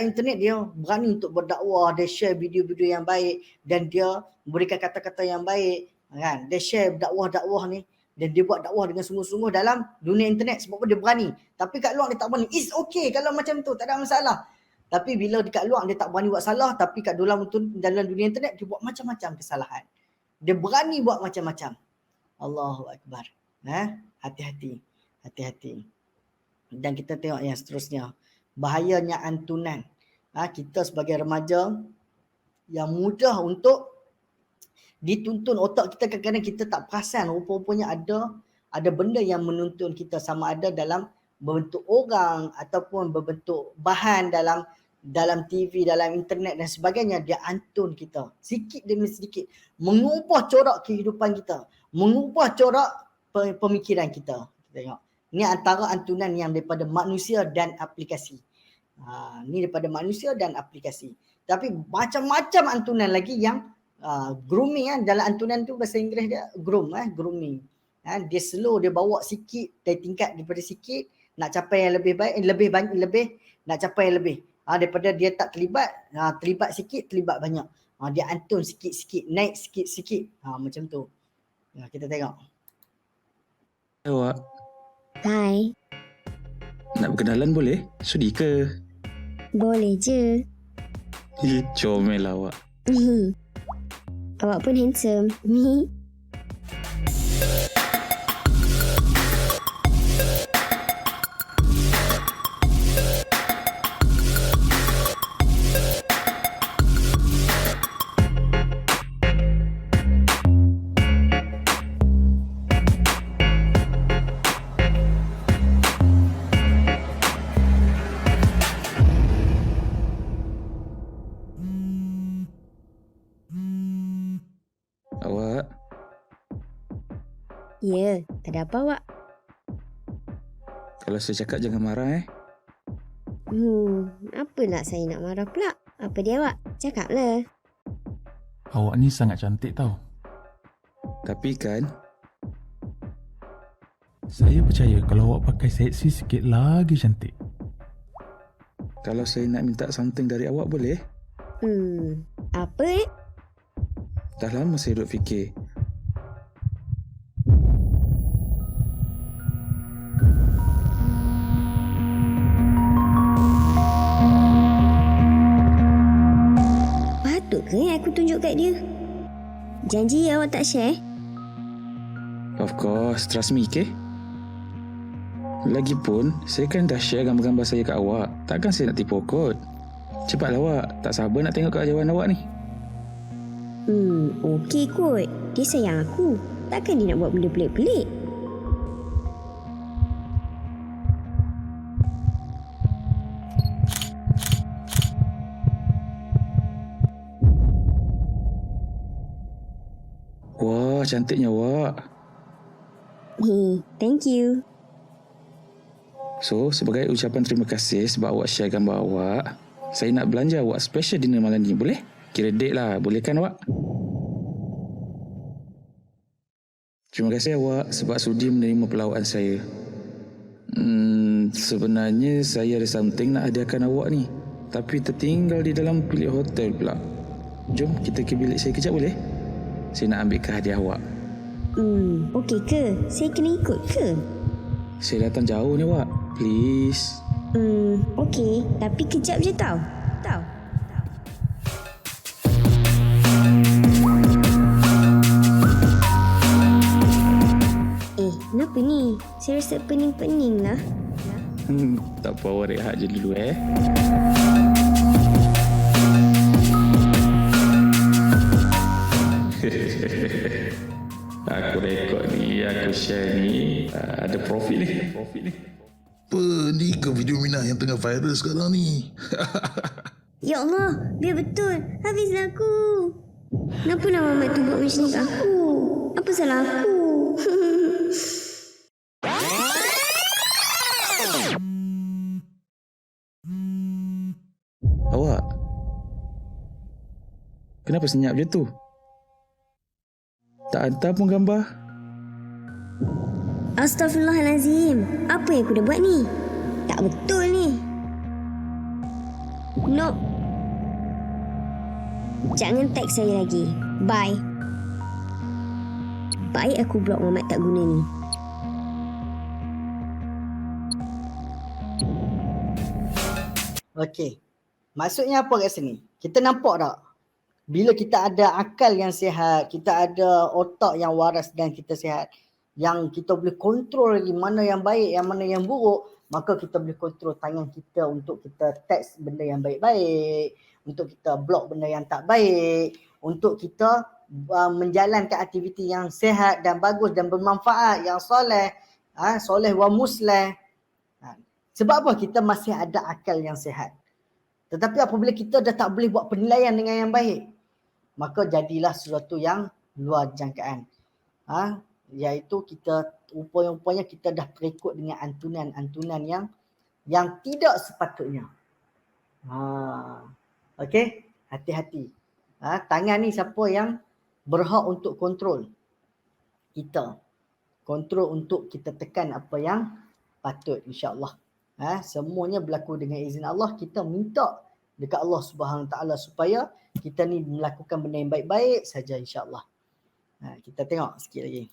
internet dia berani untuk berdakwah, dia share video-video yang baik dan dia memberikan kata-kata yang baik kan. Dia share dakwah-dakwah ni dan dia buat dakwah dengan sungguh-sungguh dalam dunia internet sebab dia berani. Tapi kat luar dia tak berani. It's okay kalau macam tu, tak ada masalah. Tapi bila dekat luar dia tak berani buat salah, tapi kat dalam dunia internet dia buat macam-macam kesalahan. Dia berani buat macam-macam. Allahu Akbar. Hati-hati. Hati-hati. Dan kita tengok yang seterusnya. Bahayanya antunan. Kita sebagai remaja yang mudah untuk dituntun. Otak kita kadang-kadang kita tak perasan. Rupa-rupanya ada benda yang menuntun kita, sama ada dalam berbentuk orang ataupun berbentuk bahan dalam TV, dalam internet dan sebagainya. Dia antun kita. Sikit demi sedikit. Mengubah corak kehidupan kita. Mengubah corak pemikiran kita. Kita tengok. Ini antara antunan yang daripada manusia dan aplikasi. Ini daripada manusia dan aplikasi. Tapi macam-macam antunan lagi yang grooming. Dalam antunan tu bahasa Inggeris dia grooming. Dia slow, dia bawa sikit dari tingkat daripada sikit nak capai yang lebih baik, lebih nak capai yang lebih. Daripada dia tak terlibat sikit, terlibat banyak. Dia antun sikit-sikit, naik sikit-sikit. Macam tu. Kita tengok. Awak Hai, nak berkenalan boleh? Sudi ke? boleh je. Comel awak. Awak pun handsome. Awak, Ya, tak ada apa awak. kalau saya cakap jangan marah Apa nak saya nak marah pula? Apa dia awak? Cakaplah. Awak ni sangat cantik tau. Tapi kan, Saya percaya kalau awak pakai seksi sikit lagi cantik. kalau saya nak minta something dari awak boleh? Apa? Dah lama saya duk fikir. Patut ke aku tunjuk kat dia? Janji awak tak share? Of course, trust me, okay? Lagipun, saya kan dah share gambar-gambar saya kat awak. Takkan saya nak tipu kot. Cepatlah awak, tak sabar nak tengok keajaiban awak ni. Okey kot. Dia sayang aku. Takkan dia nak buat benda pelik-pelik? Wah, cantiknya awak. Thank you. So, sebagai ucapan terima kasih sebab awak share gambar awak, saya nak belanja awak special dinner malam ni, boleh? Kira date lah, boleh kan awak? Terima kasih awak sebab sudi menerima pelawaan saya. Sebenarnya saya ada something nak hadiahkan awak ni, tapi tertinggal di dalam bilik hotel pula. Jom kita ke bilik saya kejap boleh? Saya nak ambilkan hadiah awak. Okey ke? Saya kena ikut ke? Saya datang jauh ni awak. Please. Okey. Tapi kejap je tau. apa ni? Saya rasa pening-pening lah. Tak apa, awak rehat je dulu Aku rekod ni, aku share ni, ada profit ni. Apa ni ke video Minah yang tengah viral sekarang ni? Ya Allah, biar betul. Habislah aku. Kenapa nak Mamat tu buat macam ni kat aku? Apa salah aku? Awak, kenapa senyap je tu? Tak hantar pun gambar. Astaghfirullahalazim. Apa yang aku dah buat ni? Tak betul ni. Nope. Jangan tag saya lagi. Bye. Baik aku blok Mamat tak guna ni. Okey. Maksudnya apa kat sini? Kita nampak tak? Bila kita ada akal yang sihat, kita ada otak yang waras dan kita sihat, yang kita boleh kontrol lagi mana yang baik, yang mana yang buruk, maka kita boleh kontrol tangan kita untuk kita teks benda yang baik-baik, untuk kita blok benda yang tak baik, untuk kita menjalankan aktiviti yang sihat dan bagus dan bermanfaat, yang soleh, soleh wa musleh. Sebab apa? Kita masih ada akal yang sihat. Tetapi apabila kita dah tak boleh buat penilaian dengan yang baik, maka jadilah sesuatu yang luar jangkaan. Iaitu kita rupanya kita dah terikut dengan antunan-antunan yang tidak sepatutnya. Okey, hati-hati. Tangan ni siapa yang berhak untuk kontrol kita. Kontrol untuk kita tekan apa yang patut, insya-Allah. Semuanya berlaku dengan izin Allah. Kita minta dekat Allah Subhanahu Taala supaya kita ni melakukan benda yang baik-baik saja, insya-Allah. Kita tengok sikit lagi.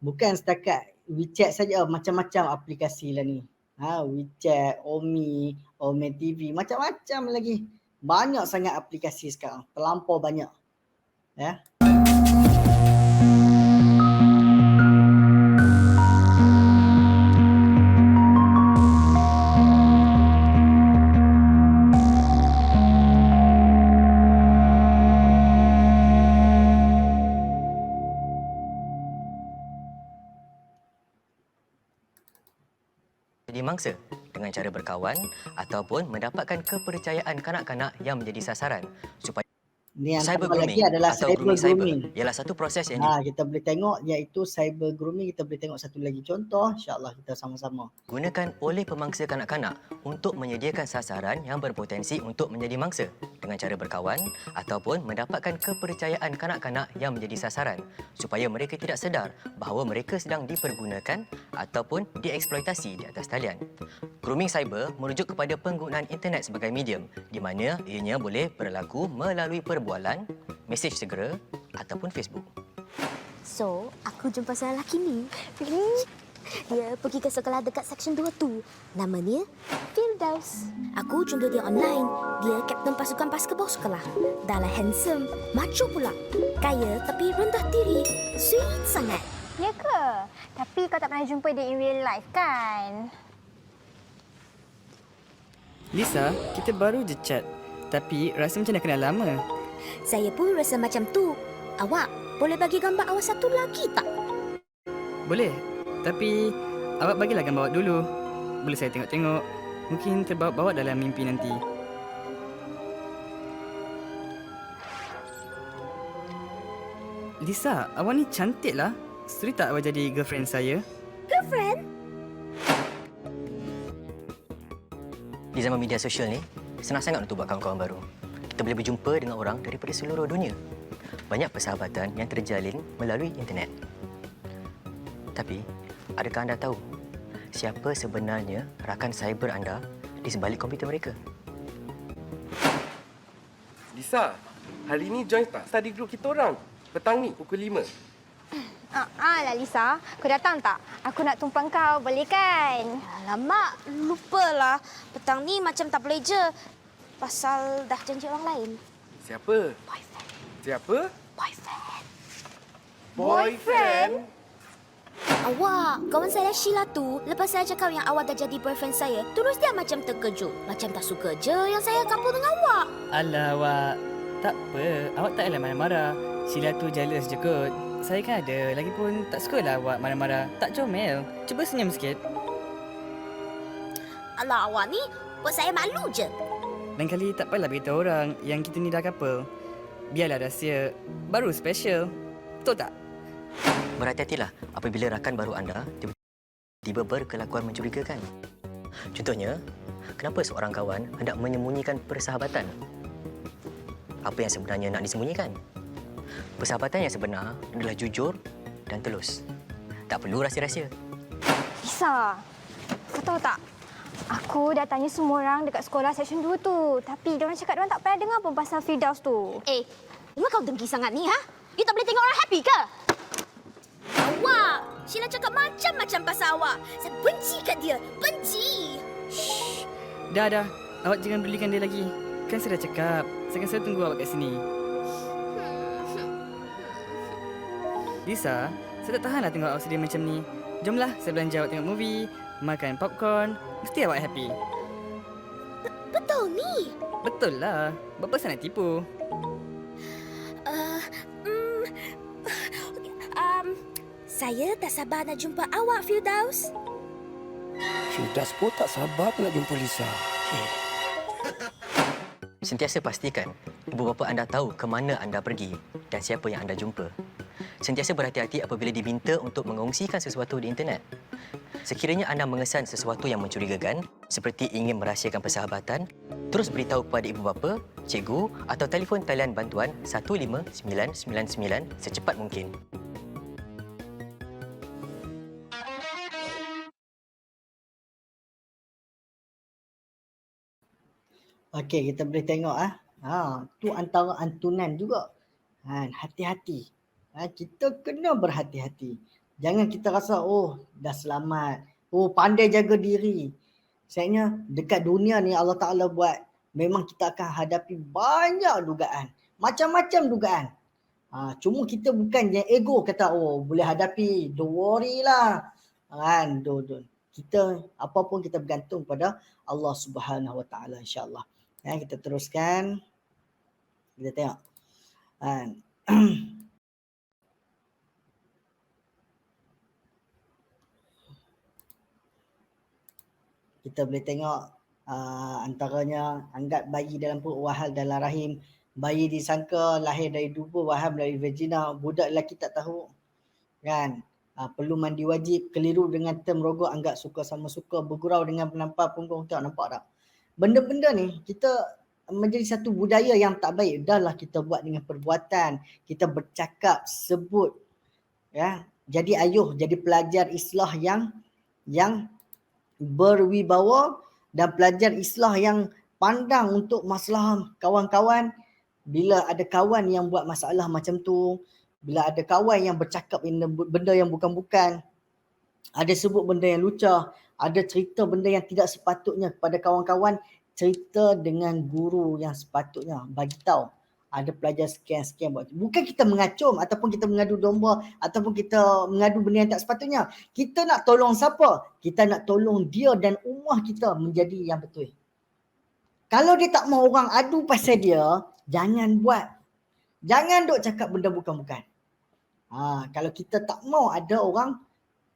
Bukan setakat WeChat saja, macam-macam aplikasi lah ni. WeChat, Omi, Omi TV, macam-macam lagi. Banyak sangat aplikasi sekarang, terlampau banyak. Ya. Jadi mangsa dengan cara berkawan ataupun mendapatkan kepercayaan kanak-kanak yang menjadi sasaran supaya Ni yang cyber tambah lagi grooming adalah atau cyber grooming cyber grooming. ialah satu proses yang Kita boleh tengok iaitu cyber grooming. Kita boleh tengok satu lagi contoh, insya-Allah kita sama-sama. digunakan oleh pemangsa kanak-kanak untuk menyediakan sasaran yang berpotensi untuk menjadi mangsa dengan cara berkawan ataupun mendapatkan kepercayaan kanak-kanak yang menjadi sasaran supaya mereka tidak sedar bahawa mereka sedang dipergunakan ataupun dieksploitasi di atas talian. Grooming cyber merujuk kepada penggunaan internet sebagai medium di mana ianya boleh berlaku melalui perbualan, mesej segera ataupun Facebook. So, aku jumpa seorang lelaki ni. Dia pergi ke sekolah dekat Section 2 tu. Namanya Firdaus. Aku jumpa dia online. Dia kapten pasukan basketball sekolah. Dah lah handsome, macho pula. Kaya tapi rendah diri. Sweet sangat. Ya ke? Tapi kau tak pernah jumpa dia in real life kan? Lisa, kita baru je chat. Tapi rasa macam dah kenal lama. Saya pun rasa macam tu. Awak boleh bagi gambar awak satu lagi tak? Boleh. Tapi awak bagilah gambar awak dulu. Boleh saya tengok-tengok. Mungkin terbawa-bawa dalam mimpi nanti. Lisa, awak ni cantik lah. Setuju tak awak jadi girlfriend saya? Girlfriend? Di zaman media sosial ni, senang sangat untuk buat kawan-kawan baru. Kita boleh berjumpa dengan orang daripada seluruh dunia. Banyak persahabatan yang terjalin melalui internet. Tapi, adakah anda tahu siapa sebenarnya rakan cyber anda di sebalik komputer mereka? Lisa, hari ini join tak study group kita orang? Petang ni pukul 5. Lah Lisa, kau datang tak? Aku nak tumpang kau, boleh kan? Alamak, lupalah. Petang ni macam tak boleh je. Pasal dah janji orang lain. Siapa? Boyfriend. Siapa? Boyfriend. Boyfriend? Awak, kawan saya Sheila tu, lepas saya cakap yang awak dah jadi boyfriend saya, terus dia macam terkejut. Macam tak suka je yang saya couple dengan awak. Alah awak, tak apa. Awak tak payah marah-marah. Sheila tu jealous je kot. Saya kan ada. Lagipun tak sukalah awak marah-marah. Tak comel. Cuba senyum sikit. Alah awak ni, buat saya malu je. Lain kali tak payahlah beritahu orang yang kita ni dah couple. Biarlah rahsia. Baru special. Betul tak? Berhati-hatilah apabila rakan baru anda tiba-tiba berkelakuan mencurigakan. Contohnya, kenapa seorang kawan hendak menyembunyikan persahabatan? Apa yang sebenarnya nak disembunyikan? Persahabatan yang sebenar adalah jujur dan telus. Tak perlu rahsia-rahsia. Lisa, kau tahu tak? Aku dah tanya semua orang dekat sekolah Section 2 tu. Tapi diorang cakap diorang tak pernah dengar pun pasal Firdaus tu. Kenapa kau dengki sangat ni, ha? You tak boleh tengok orang happy ke? Awak! Sheila cakap macam-macam pasal awak. Saya benci kat dia. Benci! Dah. Awak jangan belikan dia lagi. Kan saya dah cakap. Saya akan selalu tunggu awak kat sini. Lisa, saya tak tahanlah tengok awak sedih macam ni. Jomlah, saya belanja awak tengok movie, makan popcorn. Mesti awak happy. Betul ni? Betul lah. Berapa saya nak tipu? Saya tak sabar nak jumpa awak, Firdaus. Firdaus pun tak sabar nak jumpa Lisa. Sentiasa pastikan ibu bapa anda tahu ke mana anda pergi dan siapa yang anda jumpa. Sentiasa berhati-hati apabila diminta untuk mengongsikan sesuatu di internet. Sekiranya anda mengesan sesuatu yang mencurigakan, seperti ingin merahsiakan persahabatan, terus beritahu kepada ibu bapa, cikgu atau telefon talian bantuan 15999 secepat mungkin. Okey, kita boleh tengok tu antara antunan juga. Hati-hati. Kita kena berhati-hati. Jangan kita rasa dah selamat. Pandai jaga diri. Sebenarnya dekat dunia ni Allah Ta'ala buat memang kita akan hadapi banyak dugaan. Macam-macam dugaan. Cuma kita bukan yang ego kata boleh hadapi. Don't worry lah. Kita apa pun kita bergantung pada Allah Subhanahu Wa Ta'ala insya-Allah. Kita teruskan. Kita tengok. Kita boleh tengok antaranya anggap bayi dalam perut wahal dalam rahim. Bayi disangka lahir dari dubur, waham dari vagina. Budak lelaki tak tahu. Kan? Perlu mandi wajib, keliru dengan term rogok, anggap suka sama suka, bergurau dengan penampar punggung. Tak nampak tak? Benda-benda ni kita menjadi satu budaya yang tak baik. Dahlah kita buat dengan perbuatan. Kita bercakap, sebut. Jadi ayuh, jadi pelajar islah yang berwibawa dan pelajar islah yang pandang untuk masalah kawan-kawan. Bila ada kawan yang buat masalah macam tu, bila ada kawan yang bercakap benda yang bukan-bukan, ada sebut benda yang lucah, ada cerita benda yang tidak sepatutnya kepada kawan-kawan, cerita dengan guru yang sepatutnya, bagi tahu ada pelajar sekian-sekian buat. Bukan kita mengacum ataupun kita mengadu domba ataupun kita mengadu benda yang tak sepatutnya. Kita nak tolong siapa? Kita nak tolong dia dan ummah kita menjadi yang betul. Kalau dia tak mau orang adu pasal dia, jangan buat. Jangan duk cakap benda bukan-bukan. Kalau kita tak mau ada orang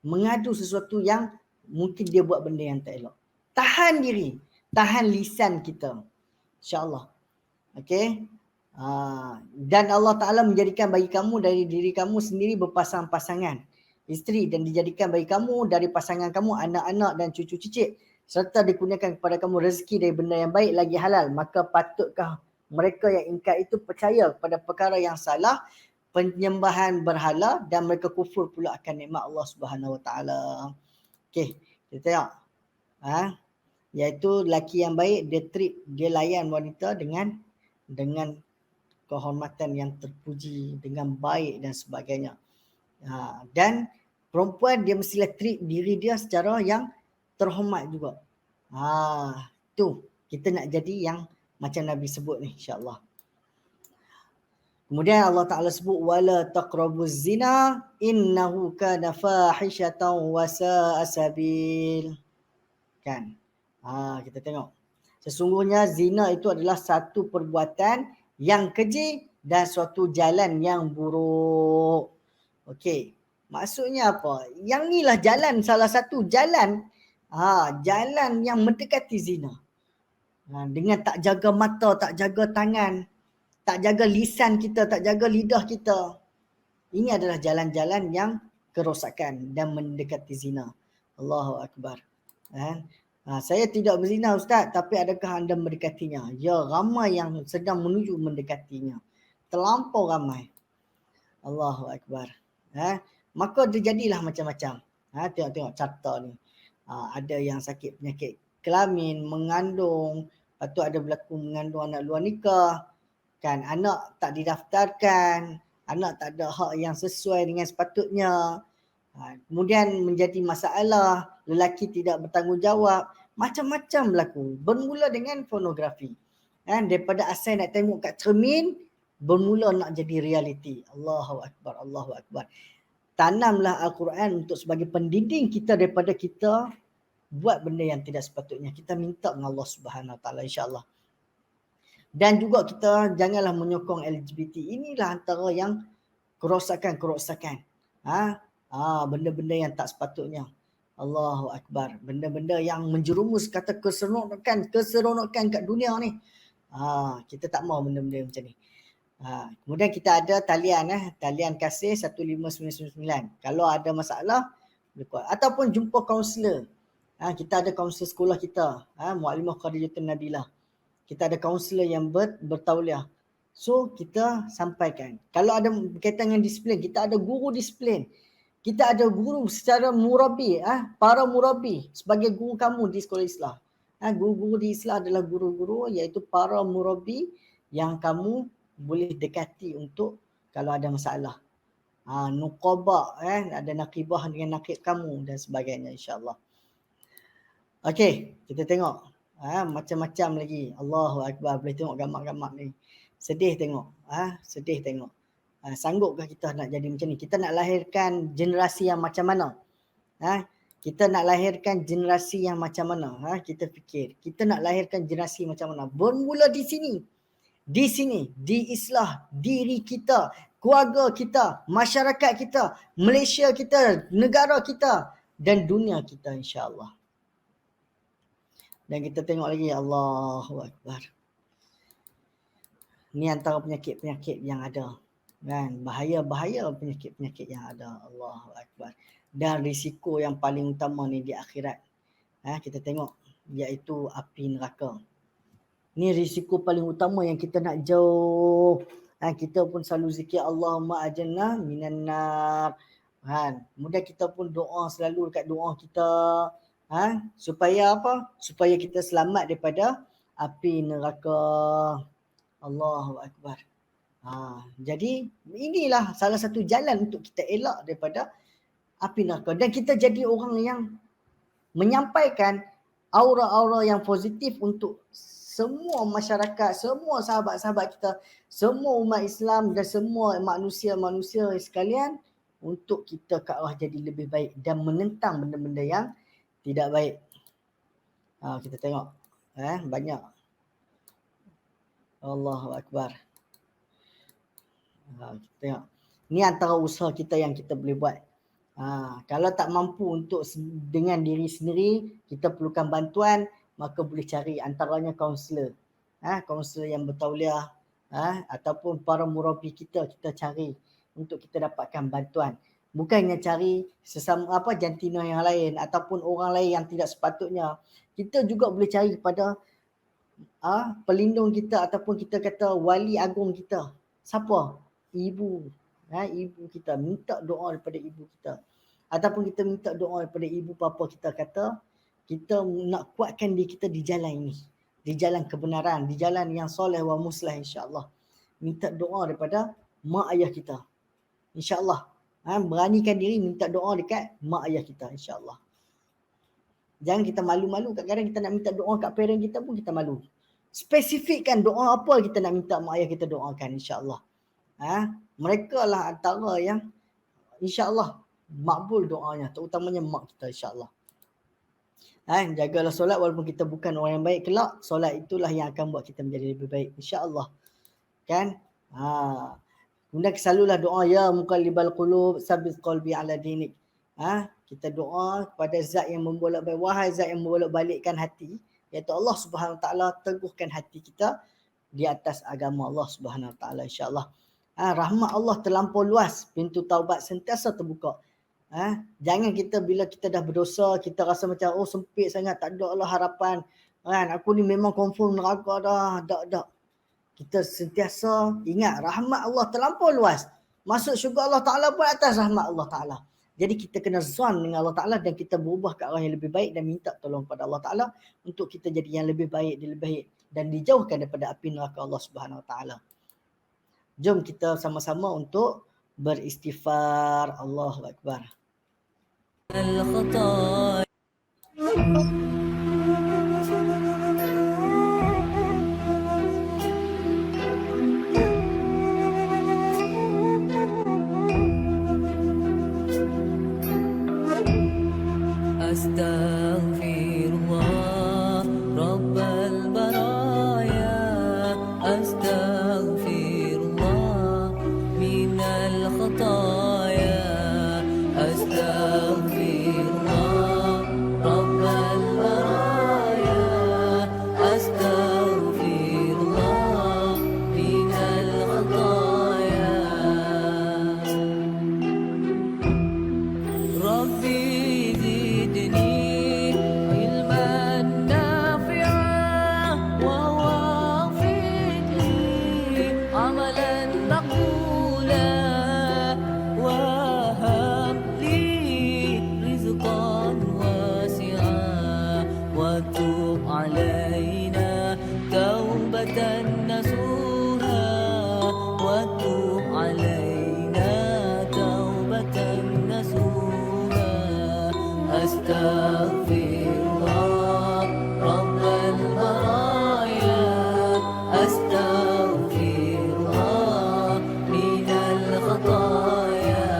mengadu sesuatu yang mungkin dia buat benda yang tak elok. Tahan diri. Tahan lisan kita. InsyaAllah. Okey. Dan Allah Ta'ala menjadikan bagi kamu dari diri kamu sendiri berpasang-pasangan isteri dan dijadikan bagi kamu dari pasangan kamu anak-anak dan cucu cicit serta dikurniakan kepada kamu rezeki dari benda yang baik lagi halal. Maka patutkah mereka yang ingkar itu percaya kepada perkara yang salah, penyembahan berhala, dan mereka kufur pula akan nikmat Allah Subhanahu Wa Ta'ala. Okey, kita tengok. Iaitu lelaki yang baik, dia layan wanita dengan kehormatan yang terpuji, dengan baik dan sebagainya. Dan perempuan dia mestilah treat diri dia secara yang terhormat juga. Tu kita nak jadi yang macam Nabi sebut ni, insya-Allah. Kemudian Allah Ta'ala sebut wala taqrabuz zina innahu kana fahishatan wa sa'a sabil. Kan? Kita tengok. Sesungguhnya zina itu adalah satu perbuatan yang keji dan suatu jalan yang buruk. Okey. Maksudnya apa? Yang inilah jalan, salah satu jalan jalan yang mendekati zina. Dengan tak jaga mata, tak jaga tangan, tak jaga lisan kita, tak jaga lidah kita. Ini adalah jalan-jalan yang kerosakan dan mendekati zina. Allahu Akbar. Saya tidak berzina Ustaz, tapi adakah anda mendekatinya? Ya, ramai yang sedang menuju mendekatinya. Terlampau ramai. Allahu Akbar. Maka terjadilah macam-macam. Tengok-tengok carta ni. Ada yang sakit penyakit kelamin, mengandung, lepas tu ada berlaku mengandung anak luar nikah. Kan, anak tak didaftarkan, anak tak ada hak yang sesuai dengan sepatutnya. Kemudian menjadi masalah, lelaki tidak bertanggungjawab, macam-macam berlaku. Bermula dengan pornografi. Daripada asal nak tengok kat cermin, bermula nak jadi realiti. Allahu Akbar, Allahu Akbar. Tanamlah Al-Quran untuk sebagai pendinding kita daripada kita buat benda yang tidak sepatutnya. Kita minta dengan Allah Subhanahu Wa Taala, insya-Allah. Dan juga kita janganlah menyokong LGBT. Inilah antara yang kerosakan-kerosakan. Benda-benda yang tak sepatutnya. Allahu Akbar. Benda-benda yang menjerumus kata keseronokan kat dunia ni. Kita tak mahu benda-benda macam ni. Kemudian kita ada talian kasih 15999. Kalau ada masalah boleh call ataupun jumpa kaunselor. Kita ada kaunselor sekolah kita, Muallimah Khadijatul Nabilah. Kita ada kaunselor yang bertauliah. So kita sampaikan. Kalau ada berkaitan dengan disiplin, kita ada guru disiplin. Kita ada guru secara murabi, para murabi sebagai guru kamu di sekolah Islam. Guru-guru di Islam adalah guru-guru iaitu para murabi yang kamu boleh dekati untuk kalau ada masalah. Nuqabah, ada nakibah dengan nakib kamu dan sebagainya, insya-Allah. Okey, kita tengok. Macam-macam lagi. Allahu Akbar. Boleh tengok gambar-gambar ni. Sedih tengok. Sedih tengok. Sanggupkah kita nak jadi macam ni? Kita nak lahirkan generasi yang macam mana? Kita nak lahirkan generasi yang macam mana? Kita fikir. Kita nak lahirkan generasi macam mana? Bermula di sini. Di sini, diislah diri kita, keluarga kita, masyarakat kita, Malaysia kita, negara kita dan dunia kita, insya-Allah. Dan kita tengok lagi, Allahu Akbar. Ni antara penyakit-penyakit yang ada. Kan? Bahaya-bahaya penyakit-penyakit yang ada. Allahu Akbar. Dan risiko yang paling utama ni di akhirat. Kita tengok, iaitu api neraka. Ni risiko paling utama yang kita nak jauh. Kita pun selalu zikir Allahumma ajirna minan nar. Kemudian kita pun doa selalu dekat doa kita. Supaya apa? Supaya kita selamat daripada api neraka. Allahu Akbar. Jadi inilah salah satu jalan untuk kita elak daripada api neraka. Dan kita jadi orang yang menyampaikan aura-aura yang positif untuk semua masyarakat, semua sahabat-sahabat kita, semua umat Islam dan semua manusia-manusia sekalian untuk kita ke arah jadi lebih baik dan menentang benda-benda yang tidak baik. Kita tengok banyak. Allahu Akbar. Kita tengok. Ni antara usaha kita yang kita boleh buat. Kalau tak mampu untuk dengan diri sendiri, kita perlukan bantuan, maka boleh cari antaranya kaunselor. Kaunselor yang bertauliah, ataupun para murabi kita cari untuk kita dapatkan bantuan. Bukannya cari sesama jantina yang lain ataupun orang lain yang tidak sepatutnya. Kita juga boleh cari kepada pelindung kita ataupun kita kata wali agung kita. Siapa? Ibu. Ibu kita. Minta doa daripada ibu kita. Ataupun kita minta doa daripada ibu bapa kita, kata kita nak kuatkan diri kita di jalan ini. Di jalan kebenaran. Di jalan yang soleh wa muslah, insya-Allah. Minta doa daripada mak ayah kita. InsyaAllah Beranikan diri minta doa dekat mak ayah kita, insya-Allah. Jangan kita malu-malu. Kadang-kadang kita nak minta doa kat parent kita pun kita malu. Spesifikkan doa apa kita nak minta mak ayah kita doakan, insya-Allah. Mereka lah antara yang insya-Allah makbul doanya, terutamanya mak kita, insya-Allah. Jagalah solat walaupun kita bukan orang yang baik kelak, solat itulah yang akan buat kita menjadi lebih baik, insya-Allah. Kan? Kemudian selalulah doa, ya muqallibal qulub tsabbit qalbi ala dinik. Kita doa kepada zat yang membolak-balik, wahai zat yang membolak-balikkan hati, iaitu Allah Subhanahu Wa Taala, teguhkan hati kita di atas agama Allah Subhanahu Wa Taala, insya-Allah. Rahmat Allah terlampau luas, pintu taubat sentiasa terbuka. Jangan kita bila kita dah berdosa, kita rasa macam sempit sangat, tak ada lah harapan. Aku ni memang confirm neraka dah. Tak. Kita sentiasa ingat rahmat Allah terlampau luas. Masuk syurga Allah Ta'ala pun atas rahmat Allah Ta'ala. Jadi kita kena zon dengan Allah Ta'ala dan kita berubah ke arah yang lebih baik dan minta tolong pada Allah Ta'ala untuk kita jadi yang lebih baik, dan dijauhkan daripada api neraka Allah Subhanahu Wa Ta'ala. Jom kita sama-sama untuk beristighfar. Allahu Akbar. Astaghfirullah Rabbal baraya, astaghfirullah minal khataya, astaghfirullah Rabbal baraya, astaghfirullah minal khataya. Rabbi علينا توبة نصوحا وتوب علينا توبة نصوحا أستغفر الله رب البرايا أستغفر الله من الخطايا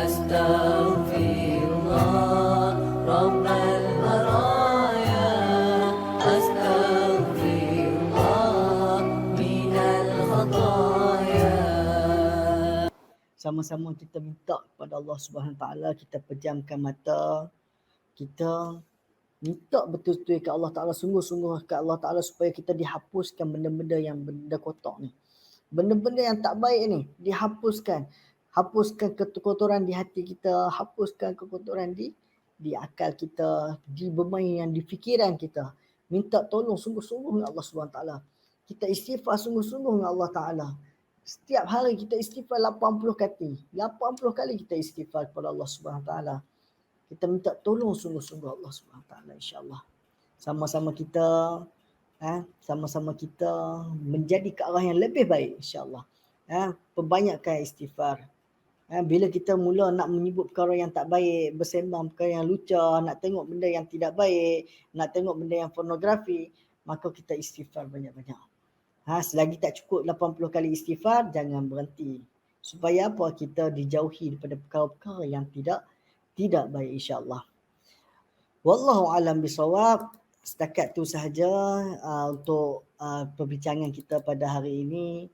أستغفر الله رب البرايا Sama-sama kita minta kepada Allah Subhanahu Wa Taala, kita pejamkan mata, kita minta betul-betul ke Allah Taala, sungguh-sungguh ke Allah Taala supaya kita dihapuskan benda-benda yang benda kotor ni. Benda-benda yang tak baik ni dihapuskan. Hapuskan kekotoran di hati kita, hapuskan kekotoran di akal kita, di bermain yang di fikiran kita. Minta tolong sungguh-sungguh dengan Allah Subhanahu Wa Taala. Kita istighfar sungguh-sungguh dengan Allah Taala. Setiap hari kita istighfar 80 kali. 80 kali kita istighfar kepada Allah Subhanahu Wa Taala. Kita minta tolong sungguh-sungguh Allah Subhanahu Wa Taala, insya-Allah. Sama-sama kita menjadi ke arah yang lebih baik, insya-Allah. Perbanyakkan istighfar. Bila kita mula nak menyebut perkara yang tak baik, bersembang perkara yang lucah, nak tengok benda yang tidak baik, nak tengok benda yang pornografi, maka kita istighfar banyak-banyak. Selagi tak cukup 80 kali istighfar, jangan berhenti. Supaya apa? Kita dijauhi daripada perkara-perkara yang tidak baik, insya-Allah. Wallahu alam bisawab. Setakat tu sahaja untuk perbincangan kita pada hari ini.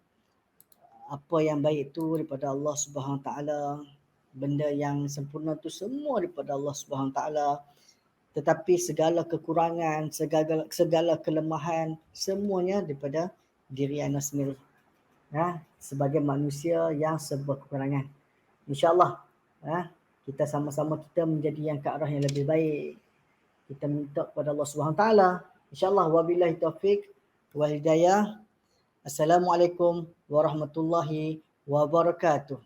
Apa yang baik tu daripada Allah Subhanahu Wa Taala. Benda yang sempurna tu semua daripada Allah Subhanahu Wa Taala. Tetapi segala kekurangan, segala kelemahan, semuanya daripada diri anda sendiri. Sebagai manusia yang serba kekurangan. InsyaAllah kita sama-sama kita menjadi yang ke arah yang lebih baik. Kita minta kepada Allah Subhanahu Wa Taala. InsyaAllah wabillahi taufiq wal hidayah. Assalamualaikum warahmatullahi wabarakatuh.